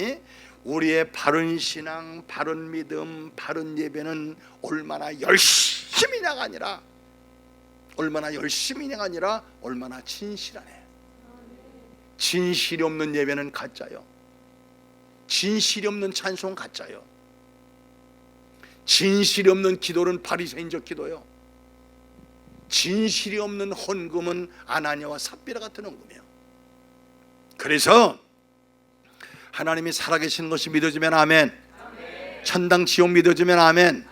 우리의 바른 신앙, 바른 믿음, 바른 예배는 얼마나 열심히냐가 아니라 얼마나 진실하네. 진실이 없는 예배는 가짜요. 진실이 없는 찬송 가짜요. 진실이 없는 기도는 바리새인적 기도요. 진실이 없는 헌금은 아나니아와 삽비라 같은 헌금이에요. 그래서 하나님이 살아계시는 것이 믿어지면 아멘. 천당 지옥 믿어지면 아멘.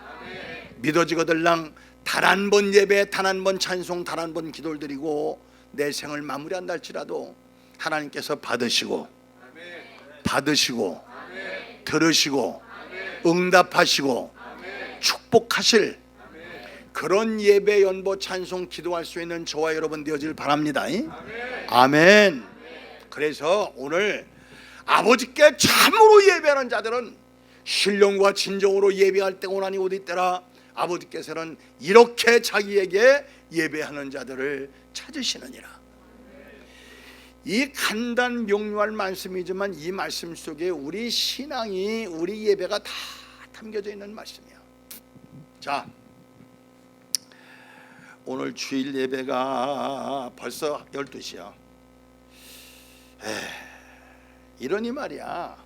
믿어지거들랑 단 한 번 예배, 단 한 번 찬송, 단 한 번 기도를 드리고 내 생을 마무리한다 할지라도 하나님께서 받으시고 들으시고 응답하시고 축복하실 그런 예배, 연보, 찬송, 기도할 수 있는 저와 여러분 되어질 바랍니다. 아멘. 그래서 오늘 아버지께 참으로 예배하는 자들은 신령과 진정으로 예배할 때 고난이 어디 있더라. 아버지께서는 이렇게 자기에게 예배하는 자들을 찾으시느니라. 이 간단 명료할 말씀이지만 이 말씀 속에 우리 신앙이, 우리 예배가 다 담겨져 있는 말씀이야. 자, 오늘 주일 예배가 벌써 12시야. 이러니 말이야,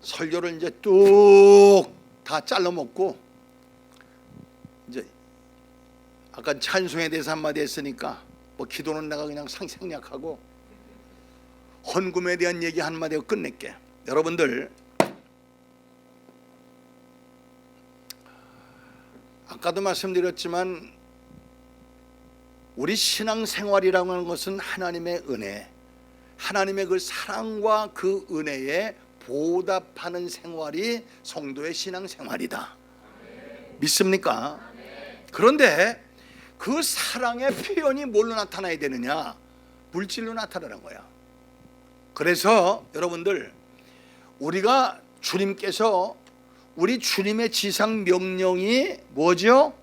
설교를 이제 뚝 다 잘라 먹고 이제 아까 찬송에 대해서 한마디 했으니까 뭐 기도는 내가 그냥 생략하고 헌금에 대한 얘기 한마디 하고 끝낼게. 여러분들, 아까도 말씀드렸지만 우리 신앙생활이라고 하는 것은 하나님의 은혜, 하나님의 그 사랑과 그 은혜에 보답하는 생활이 성도의 신앙생활이다. 믿습니까? 그런데 그 사랑의 표현이 뭘로 나타나야 되느냐? 물질로 나타나는 거야. 그래서 여러분들, 우리가 주님께서, 우리 주님의 지상 명령이 뭐죠?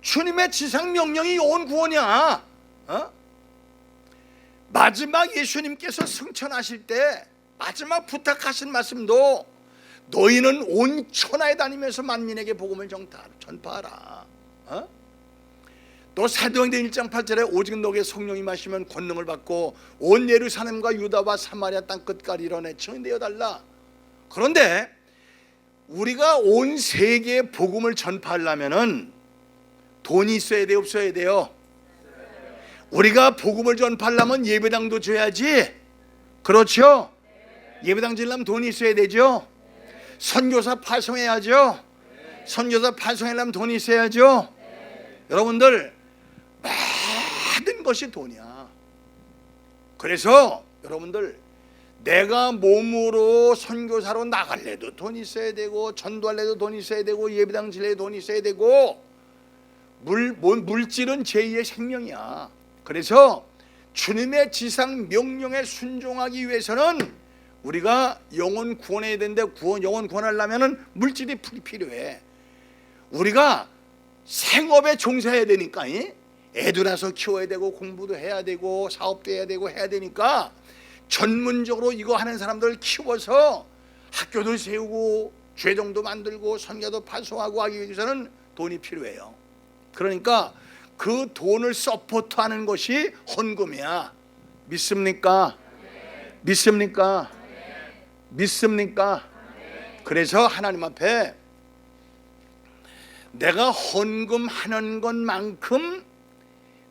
주님의 지상 명령이 영혼 구원이야. 마지막 예수님께서 승천하실 때 마지막 부탁하신 말씀도 너희는 온 천하에 다니면서 만민에게 복음을 전파하라. 또 사도행전 1장 8절에 오직 너에게 성령이 임하시면 권능을 받고 온 예루살렘과 유다와 사마리아 땅 끝까지 이뤄내 증인되어 달라. 그런데 우리가 온 세계에 복음을 전파하려면은 돈이 있어야 돼요, 없어야 돼요? 우리가 복음을 전파하려면 예배당도 줘야지. 그렇죠? 예배당 지려면 돈이 있어야 되죠. 선교사 파송해야죠. 선교사 파송하려면 돈이 있어야죠. 여러분들, 모든 것이 돈이야. 그래서 여러분들, 내가 몸으로 선교사로 나갈래도 돈이 있어야 되고, 전도할래도 돈이 있어야 되고, 예배당 지려도 돈이 있어야 되고, 물질은 제2의 생명이야. 그래서 주님의 지상 명령에 순종하기 위해서는 우리가 영혼 구원해야 되는데, 영혼 구원하려면 물질이 필요해. 우리가 생업에 종사해야 되니까, 애도 낳아서 키워야 되고 공부도 해야 되고 사업도 해야 되고 해야 되니까 전문적으로 이거 하는 사람들을 키워서 학교도 세우고 죄정도 만들고 선교도 파송하고 하기 위해서는 돈이 필요해요. 그러니까 그 돈을 서포트하는 것이 헌금이야. 믿습니까? 믿습니까? 믿습니까? 그래서 하나님 앞에 내가 헌금하는 것만큼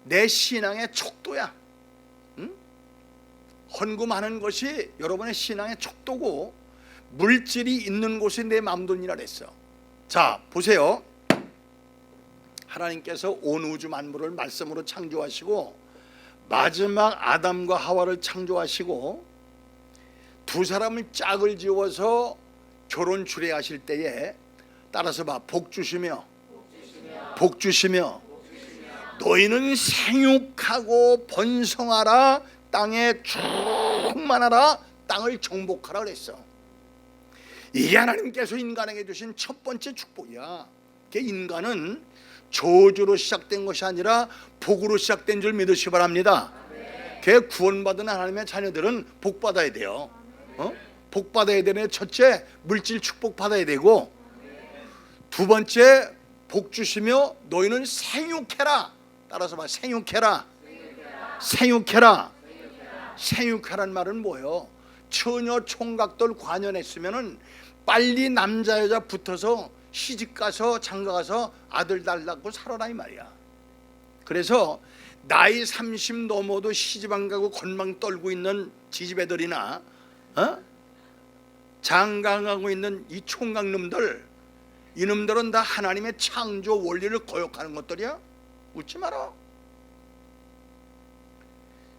내 신앙의 척도야. 응? 헌금하는 것이 여러분의 신앙의 척도고 물질이 있는 곳에 내 마음돈이라 그랬어. 자, 보세요. 하나님께서 온 우주 만물을 말씀으로 창조하시고 마지막 아담과 하와를 창조하시고 두 사람을 짝을 지어서 결혼 주례하실 때에 따라서 봐. 복 주시며 너희는 생육하고 번성하라, 땅에 충만하라, 땅을 정복하라 그랬어. 이게 하나님께서 인간에게 주신 첫 번째 축복이야. 인간은 저주로 시작된 것이 아니라 복으로 시작된 줄 믿으시기 바랍니다. 구원받은 하나님의 자녀들은 복 받아야 돼요. 복 받아야 되는 첫째, 물질 축복 받아야 되고, 두 번째, 복 주시며 너희는 생육해라. 따라서 봐. 생육해라. 생육하란 말은 뭐예요? 처녀 총각들 관연했으면은 빨리 남자 여자 붙어서 시집가서 장가가서 아들 달라고 살아라 이 말이야. 그래서 나이 30 넘어도 시집 안 가고 건방 떨고 있는 지지배들이나 장가가고 있는 이 총각놈들, 이놈들은 다 하나님의 창조 원리를 거역하는 것들이야. 웃지 마라.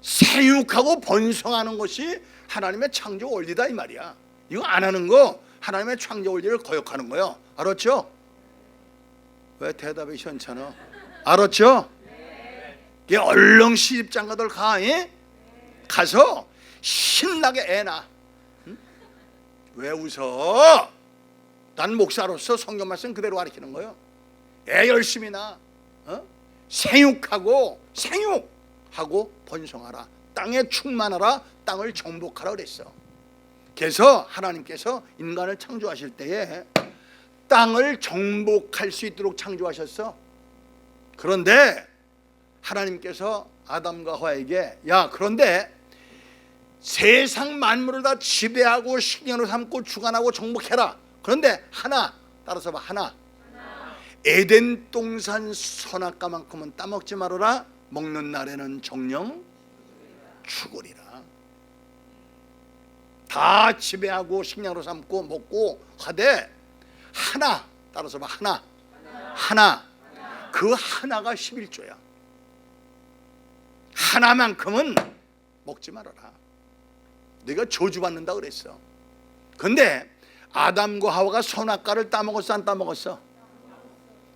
생육하고 번성하는 것이 하나님의 창조 원리다 이 말이야. 이거 안 하는 거 하나님의 창조 원리를 거역하는 거예요. 알았죠? 왜 대답이 시원찮아? 알았죠? 이 얼렁 시집장가들 가서 신나게 애 낳아. 응? 왜 웃어? 난 목사로서 성경 말씀 그대로 가르치는 거예요. 애 열심히 낳아. 생육하고 번성하라, 땅에 충만하라, 땅을 정복하라 그랬어. 그래서 하나님께서 인간을 창조하실 때에 땅을 정복할 수 있도록 창조하셨어. 그런데 하나님께서 아담과 하와에게 그런데 세상 만물을 다 지배하고 식량으로 삼고 주관하고 정복해라. 그런데 하나, 따라서 봐. 하나. 에덴 동산 선악과만큼은 따먹지 말아라. 먹는 날에는 정령 죽으리라. 다 지배하고 식량으로 삼고 먹고 하되 하나, 따라서 봐. 하나. 그 하나가 11조야. 하나만큼은 먹지 말아라. 네가 저주받는다 그랬어. 근데 아담과 하와가 선악과를 따먹었어, 안 따먹었어?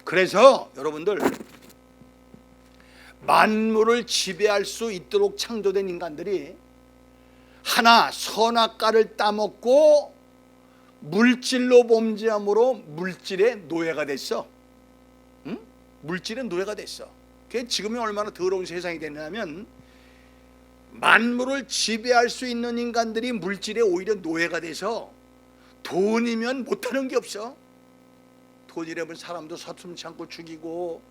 그래서 여러분들, 만물을 지배할 수 있도록 창조된 인간들이 하나, 선악과를 따먹고 물질로 범죄함으로 물질의 노예가 됐어. 응? 물질의 노예가 됐어. 그게 지금이 얼마나 더러운 세상이 됐냐면, 만물을 지배할 수 있는 인간들이 물질에 오히려 노예가 돼서 돈이면 못하는 게 없어. 돈이라면 사람도 서슴지 않고 죽이고,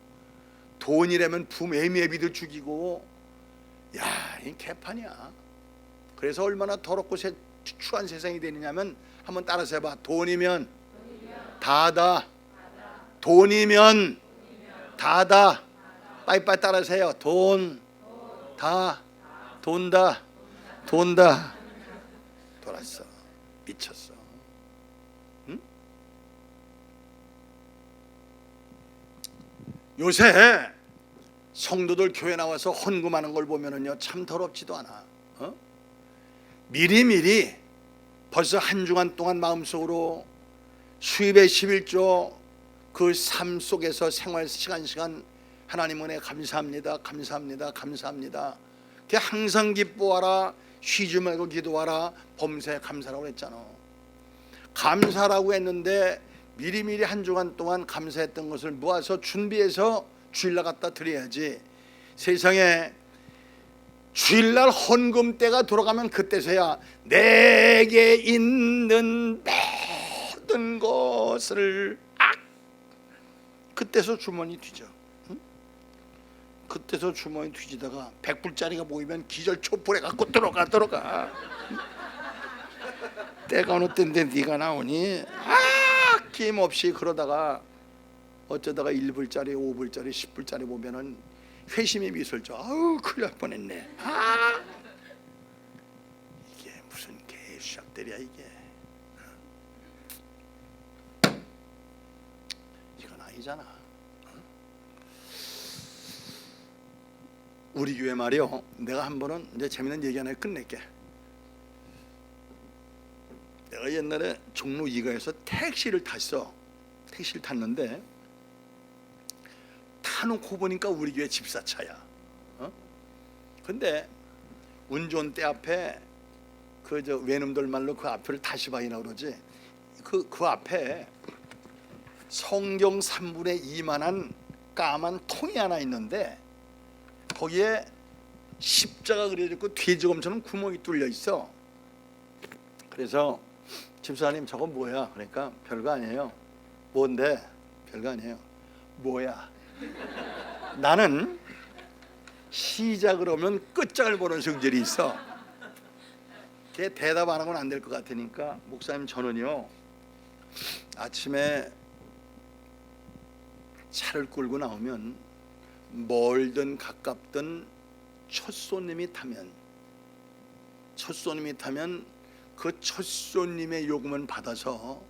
돈이라면 애미애비도 죽이고, 이 개판이야. 그래서 얼마나 더럽고 추한 세상이 되느냐면, 한번 따라서 해봐. 돈이면 다다. 돈이면 다다. 빠이빠이 따라서 해요. 돈다. 돌았어. 미쳤어. 응? 요새 성도들 교회 나와서 헌금하는 걸 보면은요, 참 더럽지도 않아. 미리미리 벌써 한 주간 동안 마음속으로 수입의 11조 그 삶 속에서 생활 시간 하나님 은혜 감사합니다. 항상 기뻐하라, 쉬지 말고 기도하라, 범사에 감사라고 했잖아. 감사라고 했는데 미리미리 한 주간 동안 감사했던 것을 모아서 준비해서 주일날 갖다 드려야지. 세상에 주일날 헌금 때가 돌아가면 그때서야 내게 있는 모든 것을 그때서 주머니 뒤져. 응? 그때서 주머니 뒤지다가 100불짜리가 모이면 기절 촛불에 갖고 들어가. 응? 때가 어느 때인데 네가 나오니 아낌없이 그러다가 어쩌다가 1불짜리 5불짜리 10불짜리 보면은 회심의 미소를 줘. 아우 큰일 날 뻔했네. 이게 무슨 개수작들이야 이게. 이건 아니잖아. 우리 교회 말이요, 내가 한 번은 이제 재밌는 얘기 하나 끝낼게. 내가 옛날에 종로 2가에서 택시를 탔는데 타놓고 보니까 우리 교회 집사차야. 근데 운전대 앞에 그 저 외놈들 말로 그 앞을 다시 봐이나 그러지. 그 앞에 성경 3분의 2만한 까만 통이 하나 있는데 거기에 십자가 그려져 있고 돼지검처럼 구멍이 뚫려 있어. 그래서 집사님 저건 뭐야? 그러니까 별거 아니에요. 뭔데? 별거 아니에요. 뭐야? 나는 시작을 하면 끝장을 보는 성질이 있어. 걔 대답 안 하고는 안 될 것 같으니까 목사님 저는요 아침에 차를 끌고 나오면 멀든 가깝든 첫 손님이 타면 그 첫 손님의 요금은 받아서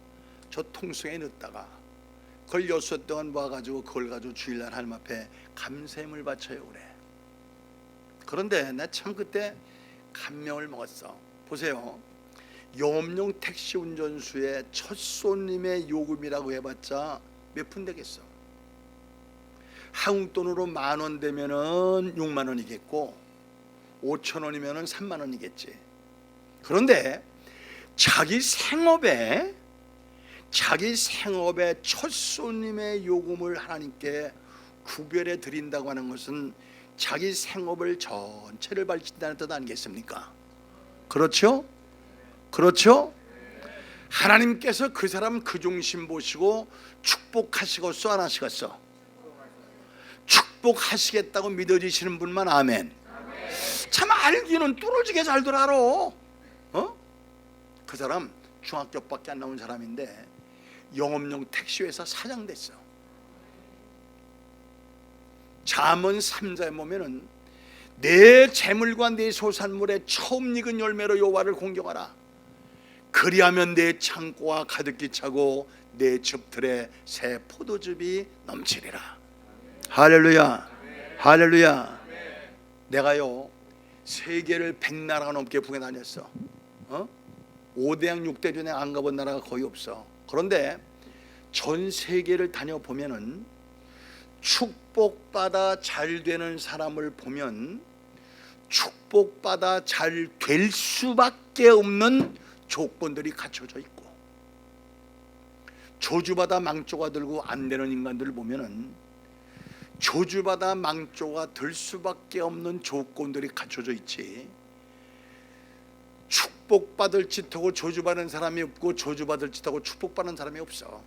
저 통속에 넣었다가 그걸 6 동안 모아가지고 그걸 가지고 주일날 하나님 앞에 감사함을 바쳐요 그래. 그런데 나 참 그때 감명을 먹었어. 보세요, 영업용 택시 운전수의 첫 손님의 요금이라고 해봤자 몇 푼 되겠어? 한국 돈으로 10,000원 되면은 6만 원이겠고 5,000원이면은 3만 원이겠지. 그런데 자기 생업에 첫 손님의 요금을 하나님께 구별해 드린다고 하는 것은 자기 생업을 전체를 밝힌다는 뜻 아니겠습니까? 그렇죠? 하나님께서 그 사람 그 중심 보시고 축복하시겠어 안 하시겠어? 축복하시겠다고 믿어지시는 분만 아멘. 참 알기는 뚫어지게 잘들 알아. 그 사람 중학교밖에 안 나온 사람인데 영업용 택시회사 사장 됐어. 잠언 3장에 보면은 내 재물과 내 소산물에 처음 익은 열매로 여호와를 공경하라. 그리하면 내 창고가 가득히 차고 내 즙들에 새 포도즙이 넘치리라. 할렐루야. 할렐루야. 내가요 세계를 100나라가 넘게 북에 다녔어. 5대양 6대전에 안 가본 나라가 거의 없어. 그런데 전 세계를 다녀보면은 축복받아 잘 되는 사람을 보면 축복받아 잘 될 수밖에 없는 조건들이 갖춰져 있고, 저주받아 망조가 들고 안 되는 인간들을 보면은 저주받아 망조가 될 수밖에 없는 조건들이 갖춰져 있지. 축복받을 짓하고 저주받는 사람이 없고 저주받을 짓하고 축복받는 사람이 없어.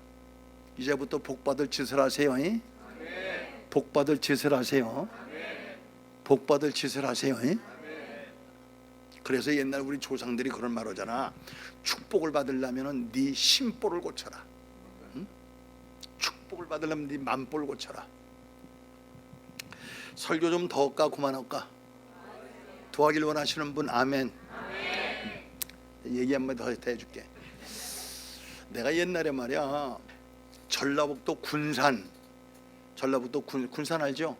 이제부터 복받을 짓을 하세요. 복받을 짓을 하세요. 복받을 짓을 하세요. 그래서 옛날 우리 조상들이 그런 말 하잖아. 축복을 받으려면 네 심볼을 고쳐라. 축복을 받으려면 네 만볼 고쳐라. 설교 좀 더 할까 그만할까? 더 하길 원하시는 분 아멘. 얘기 한 번 더 해줄게. 내가 옛날에 말이야 전라북도 군산 알죠?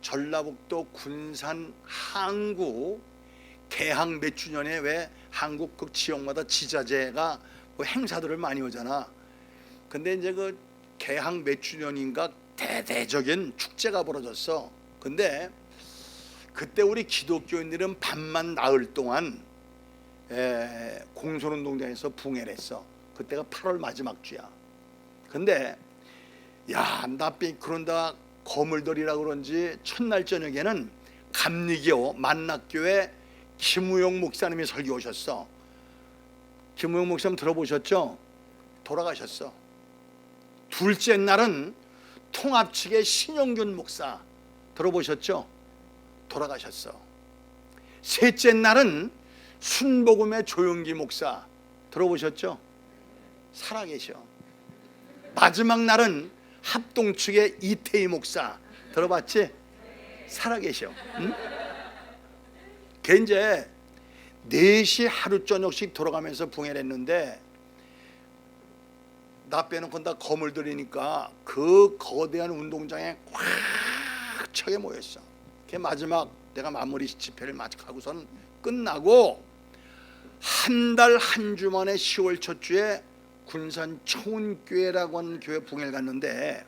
전라북도 군산 항구 개항 몇 주년에 왜 한국 그 지역마다 지자체가 뭐 행사들을 많이 오잖아. 근데 이제 그 개항 몇 주년인가 대대적인 축제가 벌어졌어. 근데 그때 우리 기독교인들은 밤만 나흘 동안 공설운동장에서 붕해를 했어. 그때가 8월 마지막 주야. 근데 야 나비 그런다 거물들이라 그런지 첫날 저녁에는 감리교 만락교회 김우용 목사님이 설교 오셨어. 김우용 목사님 들어보셨죠? 돌아가셨어. 둘째 날은 통합 측의 신영균 목사 들어보셨죠? 돌아가셨어. 셋째 날은 순복음의 조용기 목사 들어보셨죠? 살아계셔. 마지막 날은 합동 측의 이태희 목사 들어봤지? 살아계셔. 응? 걔 이제 4시 하루 저녁씩 돌아가면서 붕해를 했는데 나 빼놓고 다 검을 들이니까 그 거대한 운동장에 꽉 차게 모였어. 걔 마지막 내가 마무리 집회를 하고선 끝나고 한 달 한 주 만에 10월 첫 주에 군산 청운교회라고 하는 교회 붕해를 갔는데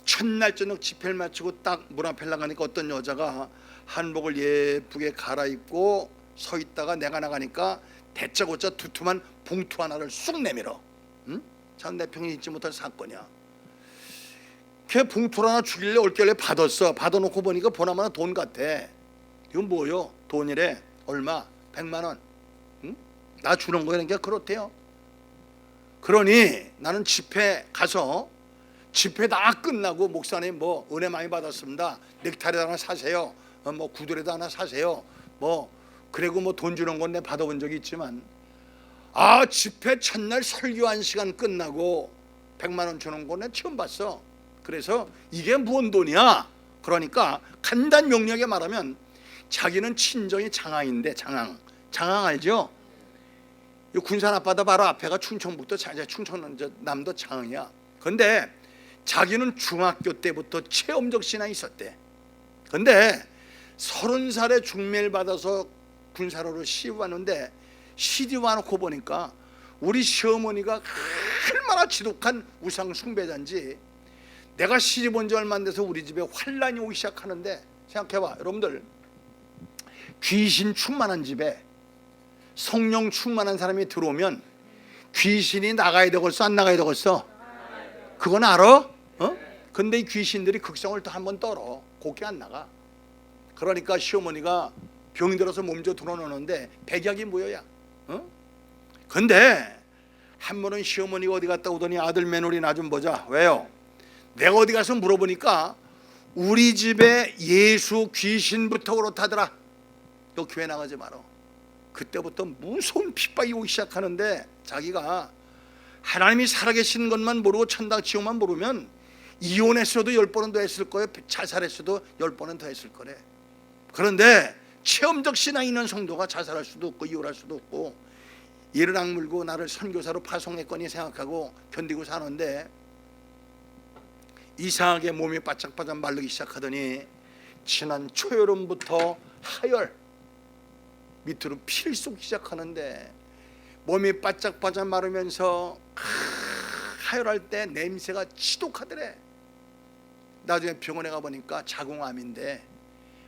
첫날 저녁 집회를 마치고 딱 문 앞에 나가니까 어떤 여자가 한복을 예쁘게 갈아입고 서 있다가 내가 나가니까 대짜고짜 두툼한 봉투 하나를 쑥 내밀어. 응? 참 내 평이 잊지 못할 사건이야. 걔 봉투를 하나 주길래 올겨울에 받았어. 받아놓고 보니까 보나마나 돈 같아. 이건 뭐요? 돈이래. 얼마? 100만 원. 응? 나 주는 거야. 그러니까 그렇대요. 그러니 나는 집회 가서 집회 다 끝나고 목사님 뭐 은혜 많이 받았습니다. 넥타이라도 하나 사세요. 뭐 구두라도 하나 사세요. 뭐 그리고 뭐 돈 주는 건 내 받아본 적이 있지만 집회 첫날 설교 1시간 끝나고 100만 원 주는 건 내 처음 봤어. 그래서 이게 뭔 돈이야? 그러니까 간단 명료하게 말하면 자기는 친정이 장항인데 장항 알죠? 이 군산 앞바다 바로 앞에가 충청북도 충청남도 장항이야. 그런데 자기는 중학교 때부터 체험적 신앙이 있었대. 그런데 30살에 중매를 받아서 군사로로 시집 왔는데 시집 와놓고 보니까 우리 시어머니가 얼마나 지독한 우상 숭배자인지 내가 시집 온 지 얼마 안 돼서 우리 집에 환란이 오기 시작하는데 생각해봐 여러분들, 귀신 충만한 집에 성령 충만한 사람이 들어오면 귀신이 나가야 되겠어 안 나가야 되겠어? 그건 알아? 근데 이 귀신들이 극성을 또 한번 떨어. 곱게 안 나가. 그러니까 시어머니가 병이 들어서 몸져 들어놓는데 백약이 뭐야? 근데 한 번은 시어머니가 어디 갔다 오더니 아들 며느리 나 좀 보자. 왜요? 내가 어디 가서 물어보니까 우리 집에 예수 귀신부터 그렇다더라. 너 교회 나가지 마라. 그때부터 무서운 핍박이 오기 시작하는데 자기가 하나님이 살아계신 것만 모르고 천당 지옥만 모르면 이혼했어도 10번은 더 했을 거예요. 자살했어도 10번은 더 했을 거래. 그런데 체험적 신앙이 있는 성도가 자살할 수도 없고 이혼할 수도 없고 이를 악물고 나를 선교사로 파송했거니 생각하고 견디고 사는데 이상하게 몸이 바짝바짝 마르기 시작하더니 지난 초여름부터 하열 밑으로 피를 쏟기 시작하는데 몸이 바짝바짝 마르면서 하열할 때 냄새가 지독하더래. 나중에 병원에 가보니까 자궁암인데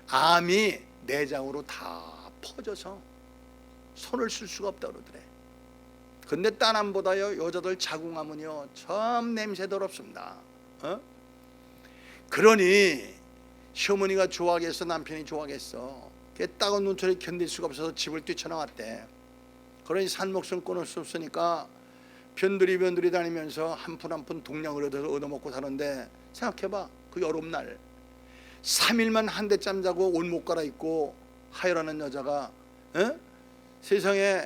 암이 내장으로 다 퍼져서 손을 쓸 수가 없다고 그러더래. 근데 딴 암보다요 여자들 자궁암은요 참 냄새 더럽습니다. 그러니 시어머니가 좋아하겠어 남편이 좋아하겠어. 걔 따가운 눈초리 견딜 수가 없어서 집을 뛰쳐나왔대. 그러니 산 목숨 끊을 수 없으니까 변두리 다니면서 한 푼 한 푼 동량을 얻어먹고 사는데 생각해봐. 그 여름날 3일만 한 대짬 자고 옷 못 갈아입고 하혈하는 여자가 세상에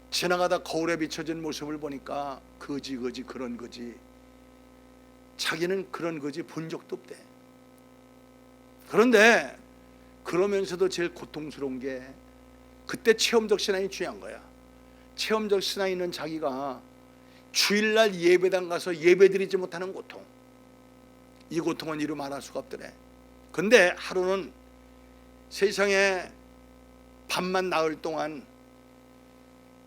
지나가다 거울에 비춰진 모습을 보니까 거지 그런 거지. 자기는 그런 거지 본 적도 없대. 그런데 그러면서도 제일 고통스러운 게 그때 체험적 신앙이 중요한 거야. 체험적 신앙이 있는 자기가 주일날 예배당 가서 예배드리지 못하는 고통, 이 고통은 이루 말할 수가 없더래. 근데 하루는 세상에 밤만 나흘 동안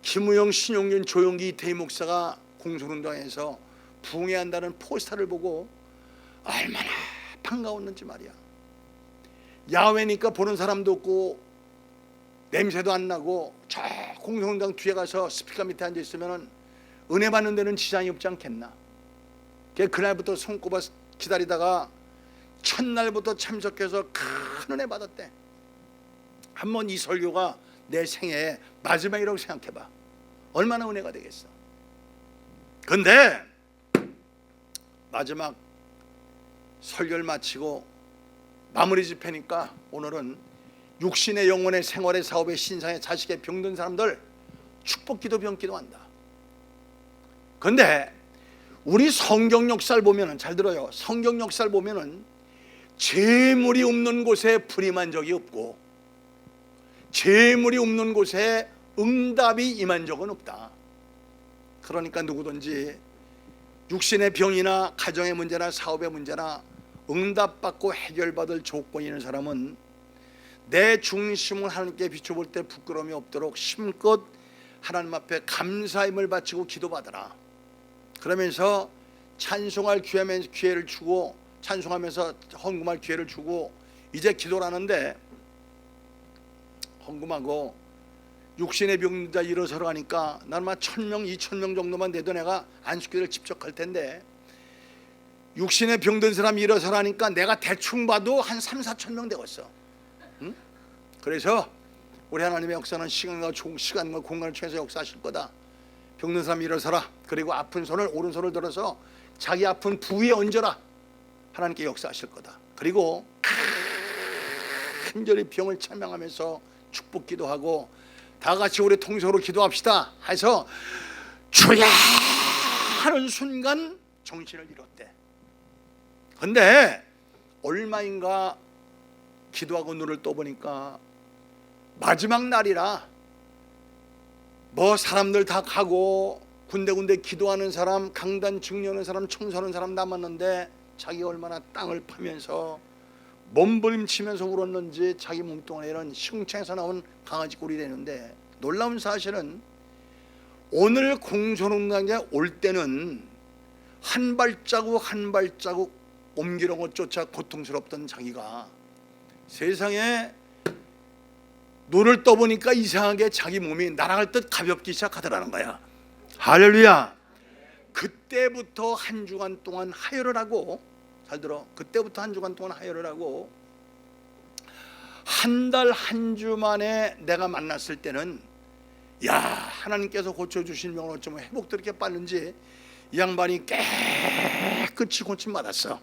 김우영, 신용균, 조용기, 이태희 목사가 공소운동에서 붕해한다는 포스터를 보고 얼마나 반가웠는지 말이야. 야외니까 보는 사람도 없고 냄새도 안 나고 저 공소운동 뒤에 가서 스피커 밑에 앉아 있으면 은혜 받는 데는 지장이 없지 않겠나. 그날부터 손꼽아 기다리다가 첫날부터 참석해서 큰 은혜 받았대. 한번 이 설교가 내 생애의 마지막이라고 생각해봐. 얼마나 은혜가 되겠어. 근데 마지막 설교를 마치고 마무리 집회니까 오늘은 육신의 영혼의 생활의 사업의 신상의 자식의 병든 사람들 축복기도 병기도 한다. 근데 우리 성경 역사를 보면은, 잘 들어요, 성경 역사를 보면은 재물이 없는 곳에 불임한 적이 없고 재물이 없는 곳에 응답이 임한 적은 없다. 그러니까 누구든지 육신의 병이나 가정의 문제나 사업의 문제나 응답받고 해결받을 조건이 있는 사람은 내 중심을 하나님께 비춰볼 때 부끄러움이 없도록 힘껏 하나님 앞에 감사임을 바치고 기도받아라. 그러면서 찬송할 기회를 주고, 찬송하면서 헌금할 기회를 주고, 이제 기도를 하는데 헌금하고 육신의 병자 일어서러 하니까 나는 1,000명 2,000명 정도만 돼도 내가 안식기를 직접 할 텐데, 육신의 병든 사람이 일어서러 하니까 내가 대충 봐도 한 3,000-4,000명 되었어. 응? 그래서 우리 하나님의 역사는 시간과 공간을 통해서 역사하실 거다. 병든 사람 일어서라. 그리고 아픈 손을, 오른손을 들어서 자기 아픈 부위에 얹어라. 하나님께 역사하실 거다. 그리고 간절히 병을 찬양하면서 축복 기도하고 다 같이 우리 통성으로 기도합시다 해서 주야 하는 순간 정신을 잃었대. 근데 얼마인가 기도하고 눈을 떠보니까 마지막 날이라 뭐 사람들 다 가고 군데군데 기도하는 사람, 강단 증려하는 사람, 청소하는 사람 남았는데 자기가 얼마나 땅을 파면서 몸부림치면서 울었는지 자기 몸뚱아리에는 시궁창에서 나온 강아지 꼴이 되는데, 놀라운 사실은 오늘 공소운동장에 올 때는 한 발자국 한 발자국 옮기려고 쫓아 고통스럽던 자기가 세상에 눈을 떠보니까 이상하게 자기 몸이 날아갈 듯 가볍기 시작하더라는 거야. 할렐루야. 그때부터 한 주간 동안 하혈을 하고, 잘 들어, 그때부터 한 주간 동안 하혈을 하고 한 달 한 주 만에 내가 만났을 때는 야, 하나님께서 고쳐주신 병을 어쩌면 회복도 이렇게 빠른지 이 양반이 깨끗이 고침받았어.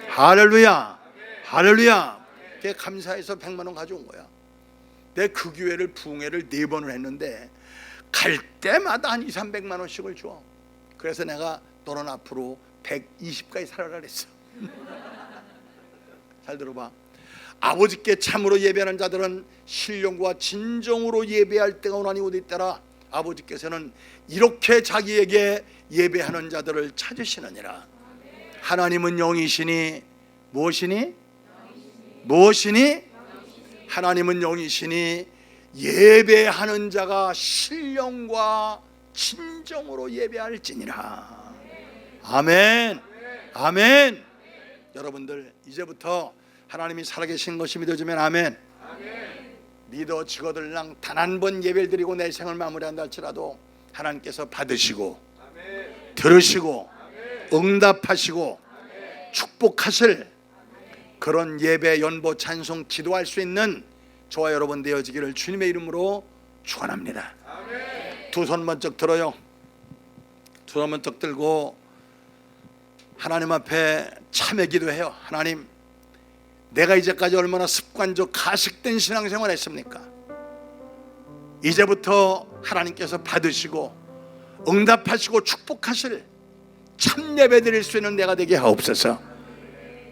할렐루야. 할렐루야. 그게 감사해서 100만 원 가져온 거야. 내 그 교회를 부흥회를 4번을 했는데 갈 때마다 한 200-300만 원씩을 줘. 그래서 내가 너는 앞으로 120까지 살아라 그랬어. 잘 들어봐. 아버지께 참으로 예배하는 자들은 신령과 진정으로 예배할 때가 오나니 어디 있더라. 아버지께서는 이렇게 자기에게 예배하는 자들을 찾으시느니라. 하나님은 영이시니 무엇이니? 무엇이니? 하나님은 영이시니 예배하는 자가 신령과 진정으로 예배할지니라. 아멘. 아멘. 여러분들 이제부터 하나님이 살아계신 것이 믿어지면 아멘. 믿어지거들랑 단 한 번 예배를 드리고 내 생을 마무리한다 할지라도 하나님께서 받으시고 들으시고 응답하시고 축복하실 그런 예배, 연보, 찬송, 기도할 수 있는 저와 여러분 되어지기를 주님의 이름으로 축원합니다. 두 손 번쩍 들어요. 두 손 번쩍 들고 하나님 앞에 참회 기도해요. 하나님, 내가 이제까지 얼마나 습관적 가식된 신앙생활을 했습니까? 이제부터 하나님께서 받으시고 응답하시고 축복하실 참 예배 드릴 수 있는 내가 되게 하옵소서.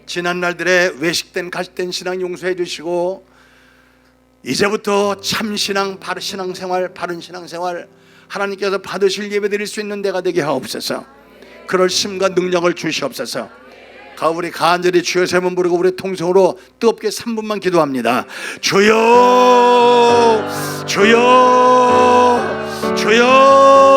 지난 날들의 외식된 가식된 신앙 용서해 주시고 이제부터 참 신앙, 바른 신앙생활, 바른 신앙생활 하나님께서 받으실 예배 드릴 수 있는 내가 되게 하옵소서. 그럴 힘과 능력을 주시옵소서. 우리 간절히 주여 세 번 부르고 우리 통성으로 뜨겁게 3분만 기도합니다. 주여, 주여, 주여.